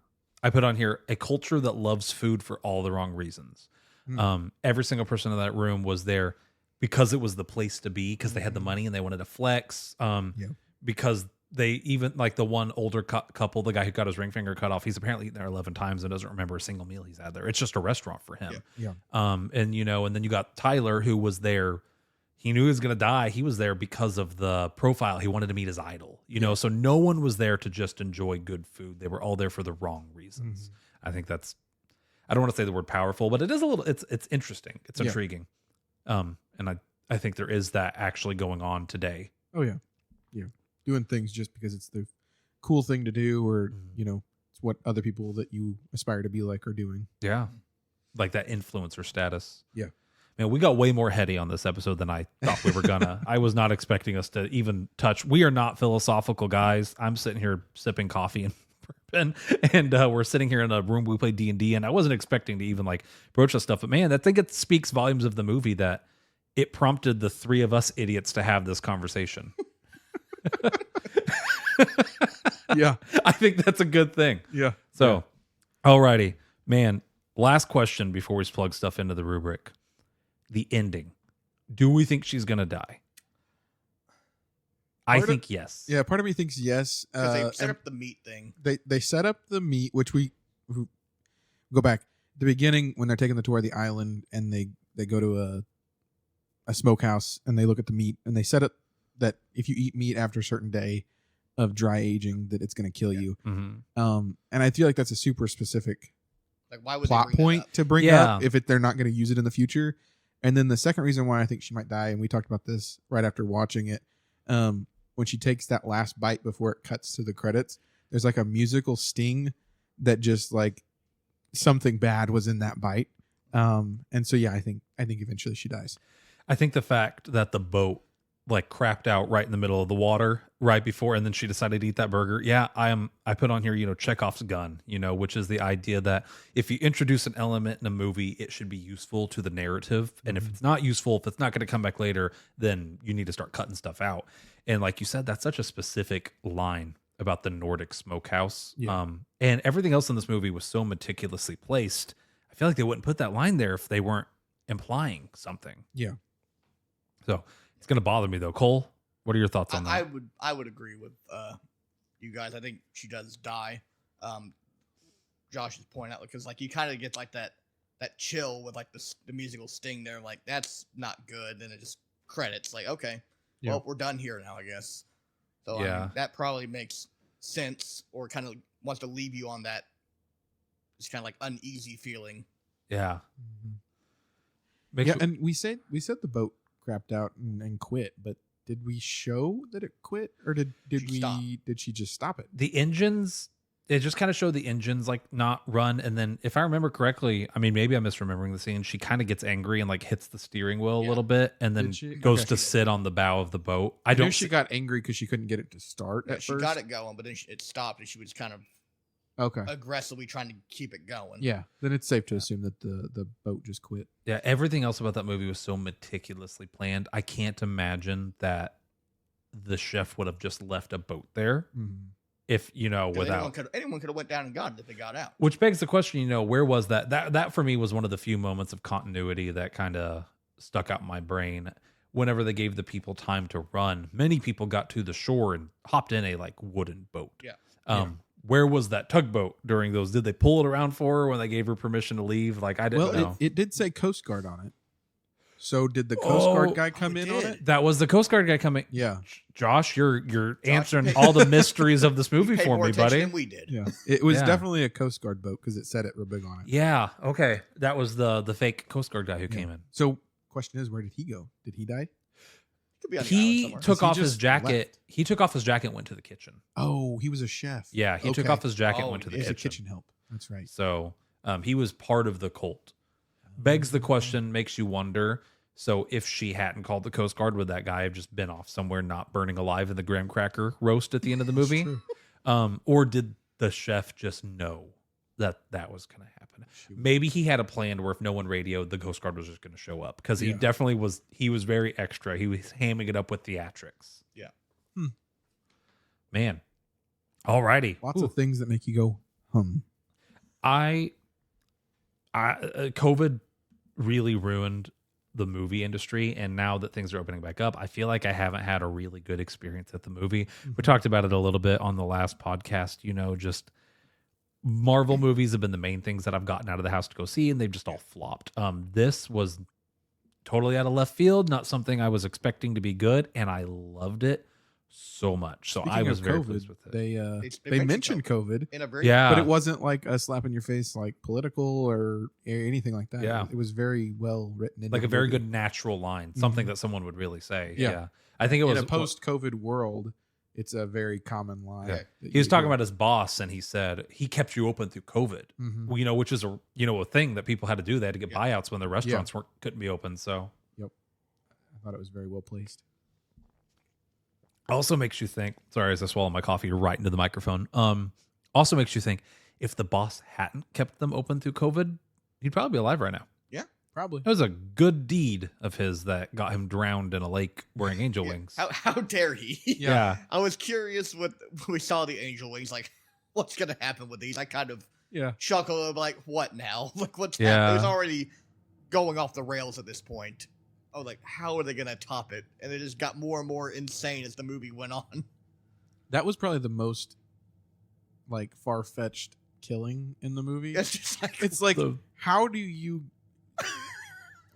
I put on here a culture that loves food for all the wrong reasons. Every single person in that room was there because it was the place to be, because they had the money and they wanted to flex, because they even like the one older couple, the guy who got his ring finger cut off, he's apparently eaten there 11 times and doesn't remember a single meal he's had there. It's just a restaurant for him. Yeah. And and then you got Tyler, who was there. He knew he was going to die. He was there because of the profile. He wanted to meet his idol, so no one was there to just enjoy good food. They were all there for the wrong reasons. I think that's, I don't want to say the word powerful, but it is a little, it's interesting. It's intriguing. And I think there is that actually going on today. Oh yeah. Yeah. Doing things just because it's the cool thing to do, or, it's what other people that you aspire to be like are doing. Yeah. Like that influencer status. Yeah. Man, we got way more heady on this episode than I thought we were gonna. I was not expecting us to even touch. We are not philosophical guys. I'm sitting here sipping coffee and we're sitting here in a room we play D&D, and I wasn't expecting to even like broach this stuff. But man, I think it speaks volumes of the movie that it prompted the three of us idiots to have this conversation. Yeah. I think that's a good thing. Yeah. So, alrighty, man. Last question before we plug stuff into the rubric. The ending. Do we think she's going to die? I think yes. Yeah, part of me thinks yes. Because they set up the meat thing. They set up the meat, which we go back. The beginning, when they're taking the tour of the island and they go to a smokehouse and they look at the meat, and they set up that if you eat meat after a certain day of dry aging, that it's going to kill you. Mm-hmm. And I feel like that's a super specific Like, why would plot they bring point that up? to bring up if they're not going to use it in the future. And then the second reason why I think she might die, and we talked about this right after watching it, when she takes that last bite before it cuts to the credits, there's like a musical sting that just like something bad was in that bite. And so yeah, I think eventually she dies. I think the fact that the boat like crapped out right in the middle of the water right before, and then she decided to eat that burger. Yeah, I put on here, Chekhov's gun, which is the idea that if you introduce an element in a movie, it should be useful to the narrative. And if it's not useful, if it's not going to come back later, then you need to start cutting stuff out. And like you said, that's such a specific line about the Nordic smokehouse. Yeah. And everything else in this movie was so meticulously placed. I feel like they wouldn't put that line there if they weren't implying something. Yeah. So it's going to bother me though. Cole, what are your thoughts on that? I would agree with you guys. I think she does die. Josh's point out, because like you kind of get like that chill with like the musical sting there. Like, that's not good. Then it just credits. Like, okay, well, we're done here now, I guess. So Yeah. I mean, that probably makes sense, or kind of wants to leave you on that just kind of like uneasy feeling. Yeah. And we said the boat crapped out and quit, but did we show that it quit, or did she just stop it? The engines, it just kind of showed the engines like not run, and then if I remember correctly, I mean maybe I'm misremembering the scene, she kind of gets angry and like hits the steering wheel a little bit, and then goes to sit on the bow of the boat. I don't. She got angry because she couldn't get it to start at she first. got it going, but then it stopped, and she was kind of aggressively trying to keep it going. Yeah, then it's safe to assume that the boat just quit. Yeah, everything else about that movie was so meticulously planned. I can't imagine that the chef would have just left a boat there. If without anyone could have went down and got it if they got out. Which begs the question, where was that? That for me was one of the few moments of continuity that kind of stuck out in my brain. Whenever they gave the people time to run, many people got to the shore and hopped in a like wooden boat. Yeah. Where was that tugboat during those? Did they pull it around for her when they gave her permission to leave? Like, I didn't know. It did say Coast Guard on it. So did the Coast Guard guy come in on it? That was the Coast Guard guy coming. Yeah. Josh, you're answering all the mysteries of this movie for me, buddy. Than we did. Yeah. It was definitely a Coast Guard boat because it said it real big on it. Yeah. Okay. That was the fake Coast Guard guy who came in. So question is, where did he go? Did he die? Could be on the He island somewhere. took off his just jacket. left? He took off his jacket and went to the kitchen. Oh, he was a chef. Yeah. He took off his jacket and went to the He was a kitchen. kitchen help. That's right. So he was part of the cult. Begs the question, makes you wonder. So if she hadn't called the Coast Guard, would that guy have just been off somewhere not burning alive in the graham cracker roast at the end of the movie? Or did the chef just know that was going to happen? Maybe he had a plan where if no one radioed, the Coast Guard was just going to show up, because he definitely was. He was very extra. He was hamming it up with theatrics. Yeah. Man. Alrighty. Lots of things that make you go, I COVID really ruined the movie industry. And now that things are opening back up, I feel like I haven't had a really good experience at the movie. We talked about it a little bit on the last podcast, just Marvel movies have been the main things that I've gotten out of the house to go see, and they've just all flopped. This was totally out of left field, not something I was expecting to be good, and I loved it so much. So Speaking I was of very COVID, pleased with it. They mentioned COVID, in a very Yeah. but it wasn't like a slap in your face, like political or anything like that. Yeah. It was very well written. Into like the a very movie. good natural line, something that someone would really say. Yeah. Yeah. I think it was in a post-COVID world. It's a very common line. Yeah. that He was you talking hear. about his boss, and he said he kept you open through COVID. Mhm. Well, which is a thing that people had to do. They had to get buyouts when their restaurants couldn't be open. So I thought it was very well placed. also makes you think. Sorry, as I swallow my coffee right into the microphone. Also makes you think if the boss hadn't kept them open through COVID, he'd probably be alive right now. Probably. It was a good deed of his that got him drowned in a lake wearing angel wings. How dare he? Yeah. I was curious when we saw the angel wings, like, what's gonna happen with these? I kind of Yeah. chuckled, like, what now? Like, what's Yeah. happening? It was already going off the rails at this point. Oh, like, how are they gonna top it? And it just got more and more insane as the movie went on. That was probably the most like far-fetched killing in the movie. It's just like, It's like, The- how do you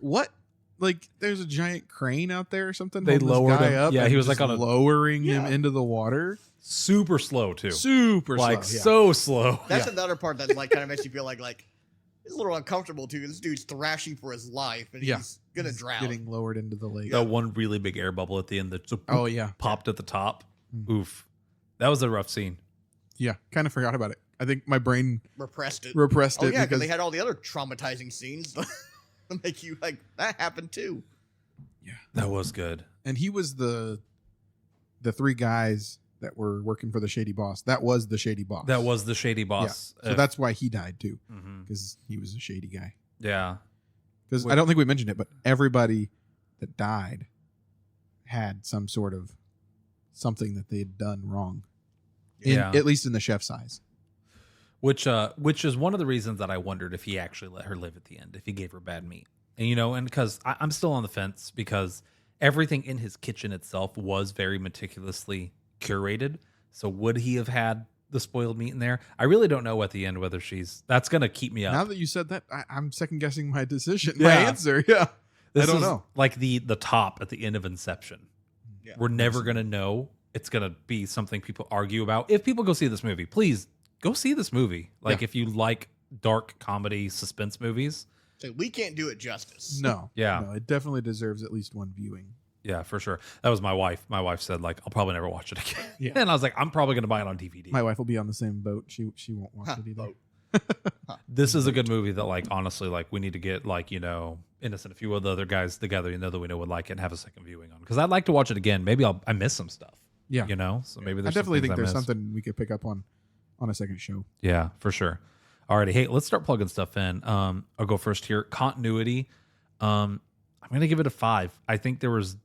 what? Like, there's a giant crane out there or something. They holding this lowered guy him. up Yeah, and he was just like on a- lowering him Yeah. into the water. Super slow too. Super Like slow. Yeah. so slow. that's another part that like kind of makes you feel like it's a little uncomfortable too. This dude's thrashing for his life, and Yeah. he's gonna He's drown. getting lowered into the lake. That one really big air bubble at the end that just Oh yeah, popped at the top. Mm. Oof. That was a rough scene. yeah. Kind of forgot about it. I think my brain Repressed it. repressed Oh it yeah, because they had all the other traumatizing scenes that make you like that happened too. That was good. and he was the three guys that were working for the shady boss. That was the shady boss. That was the shady boss. So that's why he died too, Mhm. because he was a shady guy. Yeah. Because I don't think we mentioned it, but everybody that died had some sort of something that they had done wrong. Yeah. At least in the chef's eyes. Which is one of the reasons that I wondered if he actually let her live at the end, if he gave her bad meat. And and because I'm still on the fence, because everything in his kitchen itself was very meticulously curated. So would he have had the spoiled meat in there? I really don't know at the end whether that's gonna keep me up. Now that you said that, I'm second guessing my decision, Yeah. my answer. Yeah. This I don't is know. like the top at the end of Inception. Yeah. We're never gonna know. It's gonna be something people argue about. If people go see this movie, please go see this movie. Like Yeah. if you like dark comedy suspense movies. So we can't do it justice. No. Yeah. No, it definitely deserves at least one viewing. Yeah, for sure. That was my wife. My wife said, like, I'll probably never watch it again. Yeah. And I was like, I'm probably going to buy it on DVD. My wife will be on the same boat. She won't watch Huh, it either. vote. This is a good movie that, like, honestly, like, we need to get, like, Innocent, a few of the other guys together, that we know would like it and have a second viewing on. Because I'd like to watch it again. Maybe I miss some stuff. Yeah. So maybe I there's some definitely things think there's missed. something we could pick up on a second show. Yeah, for sure. Alrighty. Hey, let's start plugging stuff in. I'll go first here. Continuity. I'm going to give it a 5. I think there was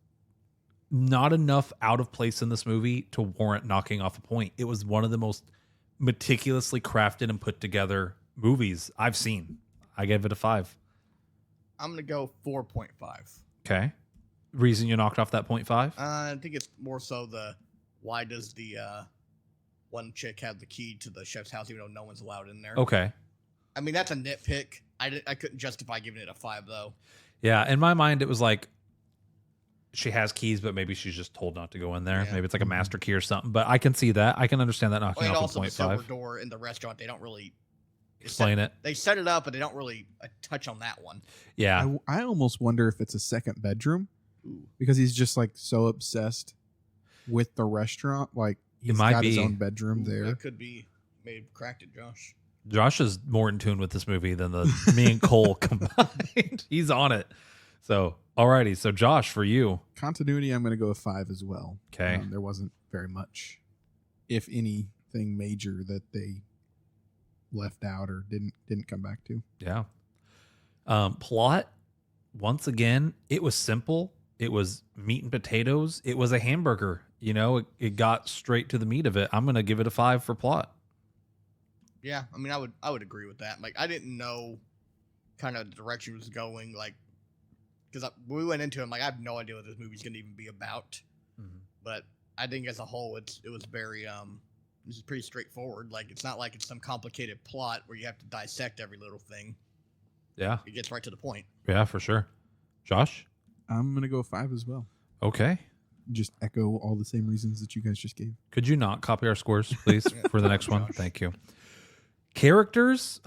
not enough out of place in this movie to warrant knocking off a point. It was one of the most meticulously crafted and put together movies I've seen. I gave it a 5. I'm gonna go 4.5. Okay. Reason you knocked off that 0.5? I think it's more so why does the one chick have the key to the chef's house even though no one's allowed in there? Okay. I mean, that's a nitpick. I couldn't justify giving it a 5 though. Yeah. In my mind, it was like she has keys, but maybe she's just told not to go in there. Yeah. Maybe it's like a master key or something. But I can see that. I can understand that knocking And off also a the silver 0.5. door in the restaurant, they don't really Explain it. They set it up, but they don't really touch on that one. Yeah. I almost wonder if it's a second bedroom Ooh. because he's just like so obsessed with the restaurant. Like he's might got his be. own bedroom there. That could be maybe cracked it, Josh. Josh is more in tune with this movie than me and Cole combined. He's on it. So, alrighty. So, Josh, for you. Continuity, I'm going to go with 5 as well. Okay. There wasn't very much, if anything major, that they left out or didn't come back to. Yeah. Plot, once again, it was simple. It was meat and potatoes. It was a hamburger. It got straight to the meat of it. I'm going to give it a 5 for plot. Yeah, I mean, I would agree with that. Like, I didn't know kind of the direction it was going. Like, because we went into it, I'm like, I have no idea what this movie's going to even be about. But I think as a whole, it was very this is pretty straightforward. Like, it's not like it's some complicated plot where you have to dissect every little thing. Yeah. It gets right to the point. Yeah, for sure. Josh? I'm gonna go 5 as well. Okay. Just echo all the same reasons that you guys just gave. Could you not copy our scores, please, for the next one? Josh. Thank you. Characters.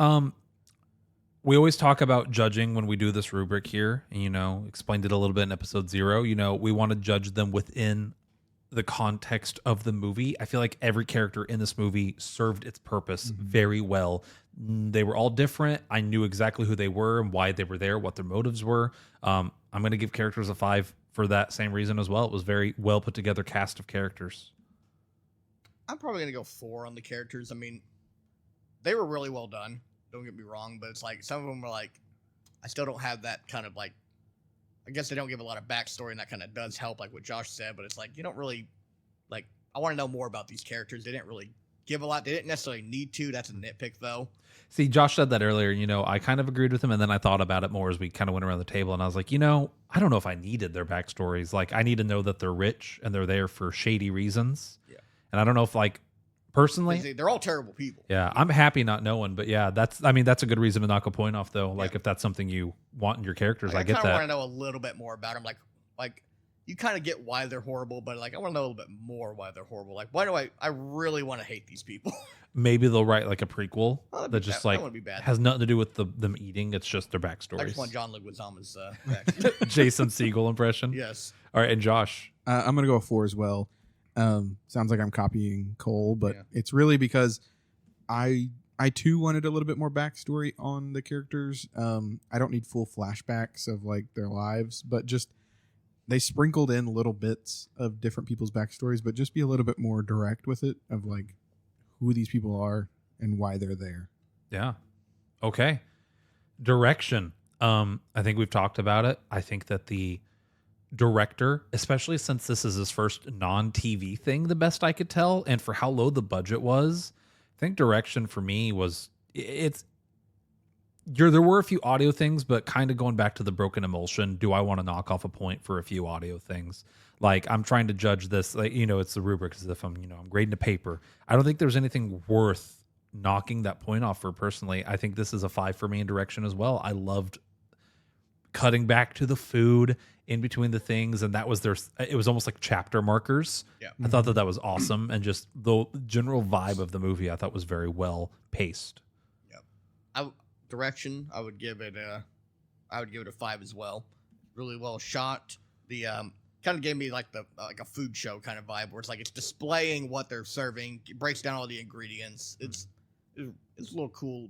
We always talk about judging when we do this rubric here, and explained it a little bit in episode 0. We want to judge them within the context of the movie. I feel like every character in this movie served its purpose very well. They were all different. I knew exactly who they were and why they were there, what their motives were. I'm going to give characters a 5 for that same reason as well. It was very well put together cast of characters. I'm probably going to go 4 on the characters. I mean, they were really well done. Don't get me wrong, but it's like some of them were like, I still don't have that kind of like, I guess they don't give a lot of backstory, and that kind of does help, like what Josh said, but it's like, you don't really, like, I want to know more about these characters. They didn't really give a lot. They didn't necessarily need to. That's a nitpick, though. See, Josh said that earlier. I kind of agreed with him, and then I thought about it more as we kind of went around the table, and I was like, I don't know if I needed their backstories. Like, I need to know that they're rich and they're there for shady reasons. Yeah. And I don't know if, like, personally, they're all terrible people. yeah, I'm happy not knowing, but yeah, that's a good reason to knock a point off, though. Like, if that's something you want in your characters, Like, I get kinda that. I want to know a little bit more about them. Like you kind of get why they're horrible, but like I want to know a little bit more why they're horrible. Like, why do I really want to hate these people? Maybe they'll write like a prequel Oh, that just like wouldn't be bad. has nothing to do with them eating. It's just their I backstories. just want John Leguizamo's Jason Segel impression. Yes. All right, and Josh. I'm gonna go a 4 as well. Sounds like I'm copying Cole, but Yeah. it's really because I too wanted a little bit more backstory on the characters. I don't need full flashbacks of like their lives, but just they sprinkled in little bits of different people's backstories, but just be a little bit more direct with it of like who these people are and why they're there. Yeah. Okay. Direction. I think we've talked about it. I think that the director, especially since this is his first non-TV thing, the best I could tell, and for how low the budget was, I think direction for me was there were a few audio things, but kind of going back to the broken emulsion, do I want to knock off a point for a few audio things? Like, I'm trying to judge this, like, it's the rubric as if I'm grading a paper. I don't think there's anything worth knocking that point off for personally. I think this is a 5 for me in direction as well. I loved cutting back to the food in between the things, and that was it was almost like chapter markers. Yeah. I thought that was awesome, and just the general vibe of the movie I thought was very well paced. Direction, I would give it a 5 as well. Really well shot. The kind of gave me like a food show kind of vibe, where it's like it's displaying what they're serving. It breaks down all the ingredients. It's a little cool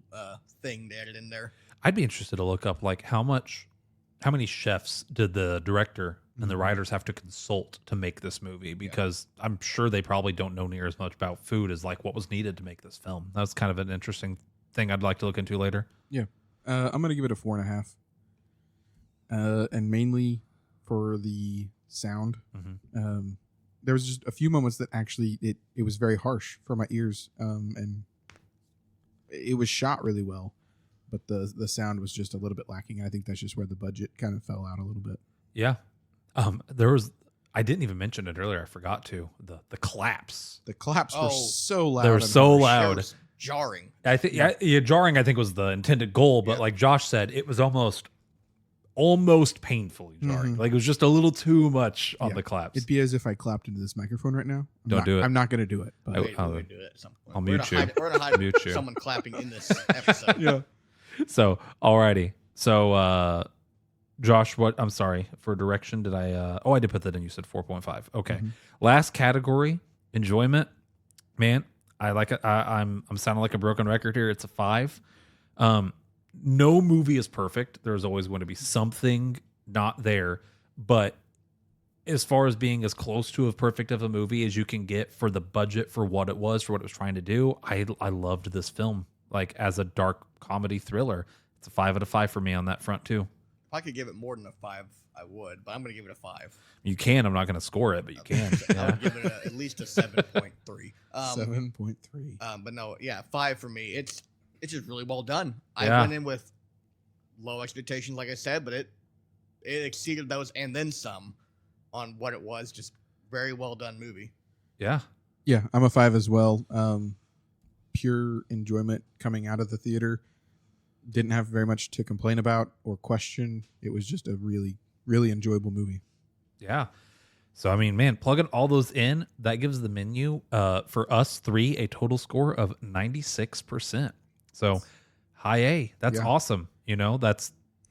thing they added in there. I'd be interested to look up like how many chefs did the director and the writers have to consult to make this movie, because I'm sure they probably don't know near as much about food as like what was needed to make this film. That's kind of an interesting thing I'd like to look into later. Yeah. I'm going to give it a 4.5. And mainly for the sound. There was just a few moments that actually it was very harsh for my ears. And it was shot really well, but the sound was just a little bit lacking. And I think that's just where the budget kind of fell out a little bit. Yeah. I didn't even mention it earlier. I forgot to. The claps. The claps were so loud. They were so loud. It was jarring. I think jarring I think was the intended goal, but like Josh said, it was almost painfully jarring. Like it was just a little too much on the claps. It'd be as if I clapped into this microphone right now. Don't do it. I'm not going to do it. But We're gonna do it at some point. I'll mute you. We're gonna hide Mute you. someone clapping in this episode. yeah. So, alrighty. So, Josh, I'm sorry for direction. Did I? I did put that in. You said 4.5. Okay. Last category, enjoyment. Man, I like it. I'm sounding like a broken record here. It's a 5. No movie is perfect. There's always going to be something not there. But as far as being as close to as perfect of a movie as you can get for the budget, for what it was trying to do, I loved this film. Like, as a dark comedy thriller, it's a 5 out of 5 for me on that front too. If I could give it more than a 5, I would, but I'm gonna give it a 5. You can. I'm not going to score it, but you can. I would give it at least a 7.3. 7.3. But no, 5 for me. It's just really well done. Yeah. I went in with low expectations, like I said, but it exceeded those and then some on what it was. Just very well done movie. Yeah. Yeah, I'm a 5 as well. Pure enjoyment coming out of the theater. Didn't have very much to complain about or question. It was just a really, really enjoyable movie. Yeah. So, I mean, man, plugging all those in, that gives the menu for us 3 a total score of 96%. So, high A. That's awesome. You know,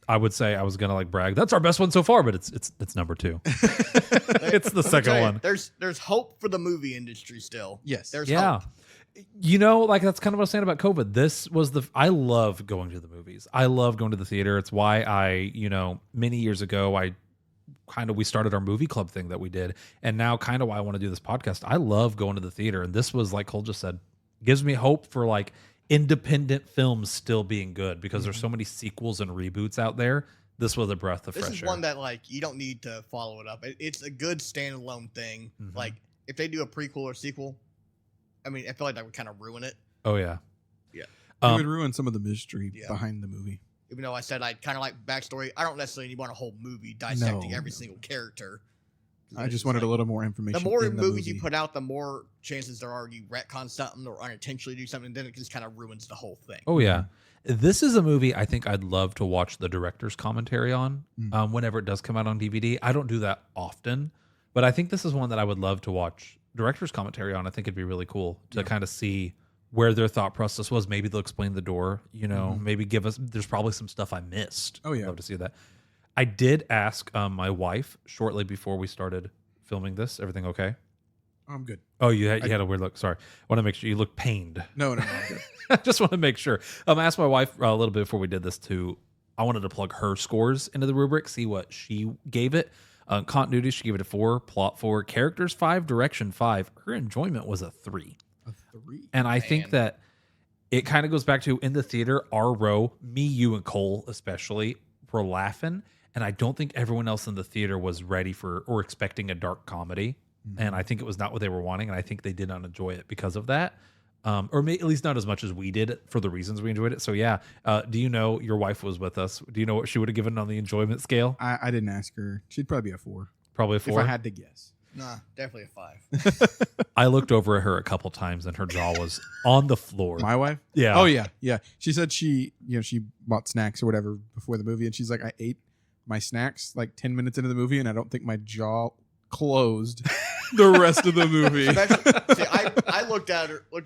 I would say I was going to like brag. That's our best one so far, but it's number 2. It's the second one. There's hope for the movie industry still. Yes. There's hope. You know, like that's kind of what I was saying about COVID. I love going to the movies. I love going to the theater. It's why many years ago, we started our movie club thing that we did. And now kind of why I want to do this podcast. I love going to the theater. And this was, like Cole just said, gives me hope for like independent films still being good because there's so many sequels and reboots out there. This was a breath of fresh air. This is one that like you don't need to follow it up. It's a good standalone thing. Mm-hmm. Like if they do a prequel or sequel, I mean, I feel like that would kind of ruin it. Oh yeah. Yeah. It would ruin some of the mystery behind the movie. Even though I said I'd kind of like backstory, I don't necessarily want a whole movie dissecting every single character. I just wanted a little more information. The more movies you put out, the more chances there are you retcon something or unintentionally do something, and then it just kind of ruins the whole thing. Oh, yeah. This is a movie I think I'd love to watch the director's commentary on whenever it does come out on DVD. I don't do that often, but I think this is one that I would love to watch director's commentary on. I think it'd be really cool to kind of see where their thought process was. Maybe they'll explain the door, maybe give us, there's probably some stuff I missed. Oh, yeah. I'd love to see that. I did ask my wife shortly before we started filming this. Everything okay? I'm good. Oh, you had a weird look. Sorry. I want to make sure you look pained. No, I'm good. I just want to make sure. I asked my wife a little bit before we did this I wanted to plug her scores into the rubric, see what she gave it. Continuity, she gave it a 4. Plot 4. Characters 5. Direction 5. Her enjoyment was a 3. A 3. And I think that it kind of goes back to in the theater, our row, me, you, and Cole especially, were laughing. And I don't think everyone else in the theater was ready for or expecting a dark comedy. Mm-hmm. And I think it was not what they were wanting. And I think they did not enjoy it because of that. At least not as much as we did for the reasons we enjoyed it. So, yeah. Do you know your wife was with us? Do you know what she would have given on the enjoyment scale? I didn't ask her. She'd probably be a 4. Probably a 4? If I had to guess. Nah, definitely a 5. I looked over at her a couple times and her jaw was on the floor. My wife? Yeah. Oh, yeah. Yeah. She said she bought snacks or whatever before the movie. And she's like, I ate my snacks like 10 minutes into the movie and I don't think my jaw closed the rest of the movie. See, I looked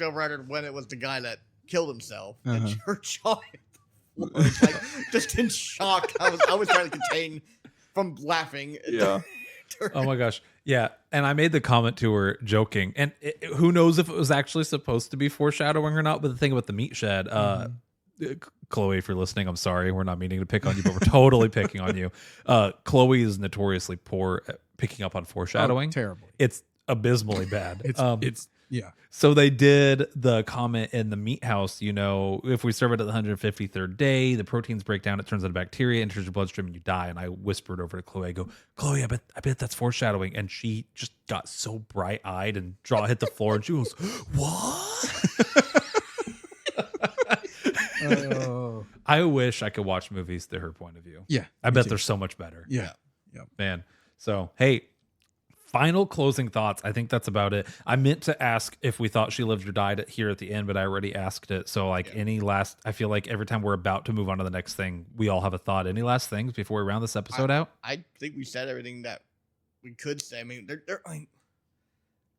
over at her when it was the guy that killed himself, and her jaw was like just in shock. I was trying to contain from laughing. Yeah. Oh my gosh. Yeah. And I made the comment to her joking, and who knows if it was actually supposed to be foreshadowing or not. But the thing about the meat shed, Chloe, if you're listening, I'm sorry. We're not meaning to pick on you, but we're totally picking on you. Chloe is notoriously poor at picking up on foreshadowing. Terrible. It's abysmally bad. It's yeah. So they did the comment in the meat house, if we serve it at the 153rd day, the proteins break down, it turns into bacteria, enters your bloodstream, and you die. And I whispered over to Chloe, I go, Chloe, I bet that's foreshadowing. And she just got so bright-eyed and jaw hit the floor, and she goes, what? I wish I could watch movies through her point of view. Yeah. I bet they're so much better. Yeah. Man. So, hey, final closing thoughts. I think that's about it. I meant to ask if we thought she lived or died here at the end, but I already asked it. So, any last, I feel like every time we're about to move on to the next thing, we all have a thought. Any last things before we round this episode out? I think we said everything that we could say. I mean,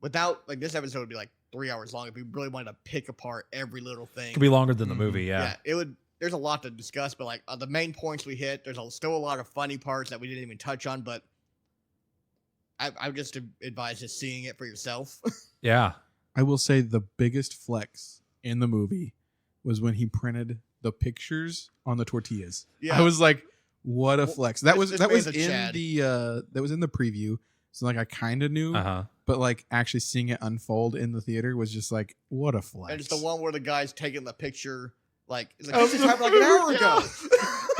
without, this episode would be 3 hours long if we really wanted to pick apart every little thing. It could be longer than the movie, yeah. It would. There's a lot to discuss, but the main points we hit, there's still a lot of funny parts that we didn't even touch on, but I would just advise just seeing it for yourself. Yeah. I will say the biggest flex in the movie was when he printed the pictures on the tortillas. Yeah. I was like, what a flex. That was in the preview. So I kind of knew, but actually seeing it unfold in the theater was just what a flex. And it's the one where the guy's taking the picture this just happened an hour ago.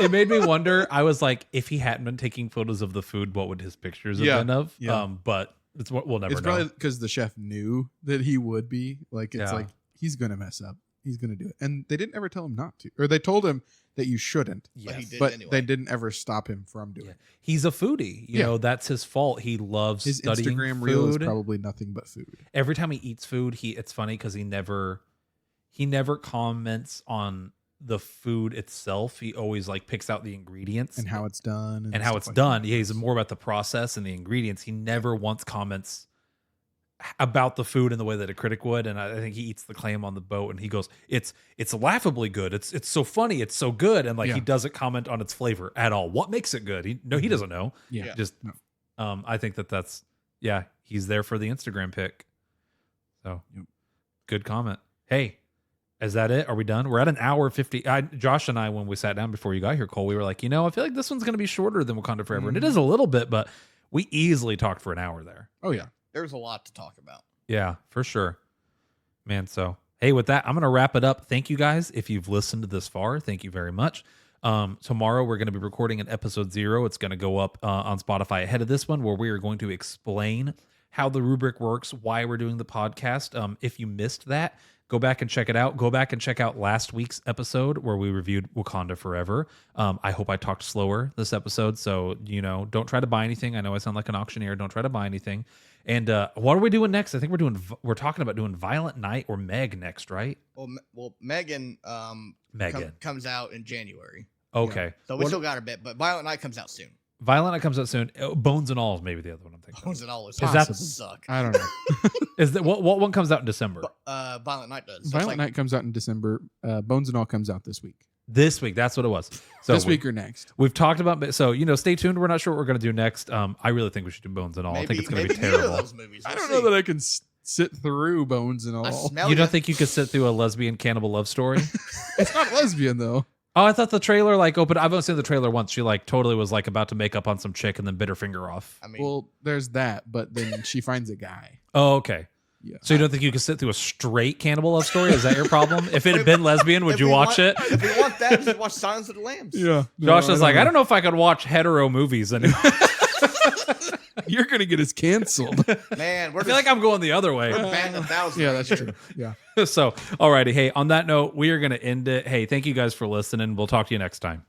It made me wonder. I was like, if he hadn't been taking photos of the food, what would his pictures have been of? Yeah. But we'll never know. It's probably because the chef knew that he would be. He's going to mess up. he's gonna do it, and they didn't ever tell him not to, or they told him that you shouldn't. But he Yes. did But anyway. they didn't ever stop him from doing Yeah. it. He's a foodie. You Yeah. know, that's his fault. He loves His studying Instagram reel is food. probably nothing but food. Every time he eats food, it's funny because he never comments on the food itself. He always like picks out the ingredients And how it's done. and how stuff it's like done. that. Yeah, he's more about the process and the ingredients. He never once comments about the food in the way that a critic would. And I think he eats the clam on the boat and he goes, it's laughably good. It's so funny. It's so good. And like, Yeah. he doesn't comment on its flavor at all. What makes it good? He doesn't know. Yeah. Yeah. Just, No. I think that's, yeah, he's there for the Instagram pic. So Yep. good comment. Hey, is that it? Are we done? We're at an hour 50. Josh and I, when we sat down before you got here, Cole, we were like, I feel like this one's going to be shorter than Wakanda Forever. And it is a little bit, but we easily talked for an hour there. Oh yeah. There's a lot to talk about. Yeah, for sure. Man, so hey, with that, I'm going to wrap it up. Thank you guys. If you've listened to this far, thank you very much. Tomorrow we're going to be recording an episode 0. It's going to go up on Spotify ahead of this one, where we are going to explain how the rubric works, why we're doing the podcast. If you missed that, go back and check it out. Go back and check out last week's episode where we reviewed Wakanda Forever. I hope I talked slower this episode, so don't try to buy anything. I know I sound like an auctioneer. Don't try to buy anything. And what are we doing next? I think we're talking about doing Violent Night or Meg next, right? Well, Megan Megan. comes out in January. Okay. So we still got a bit, but Violent Night comes out soon. Violent Night comes out soon. Bones and All is maybe the other one I'm thinking. Bones and All is that- possible. Suck. I don't know. Is that what one comes out in December? Violent Night does. So it's Violent Night comes out in December. Bones and All comes out this week. This week, that's what it was. So This week or next. we've talked about. So stay tuned. We're not sure what we're going to do next. I really think we should do Bones and All. I think it's going to be neither of terrible. those movies. I We'll don't see. know that I can sit through Bones and I All. smell You don't ya. think you could sit through a lesbian cannibal love story? It's not lesbian though. Oh, I thought the trailer opened. I've only seen the trailer once. She totally was about to make up on some chick and then bit her finger off. I mean, Well, there's that, but then she finds a guy. Oh, okay. Yeah. So you don't think you could sit through a straight cannibal love story? Is that your problem? If it had been lesbian, would if you we watch it? If we want that, just watch Silence of the Lambs. Yeah. Josh is like, I don't know if I could watch hetero movies anymore. You're gonna get us canceled. Man, we're I feel like I'm going the other way. we're batting 1,000. Yeah, right that's here. true. Yeah. So, alrighty. Hey, on that note, we are going to end it. Hey, thank you guys for listening. We'll talk to you next time.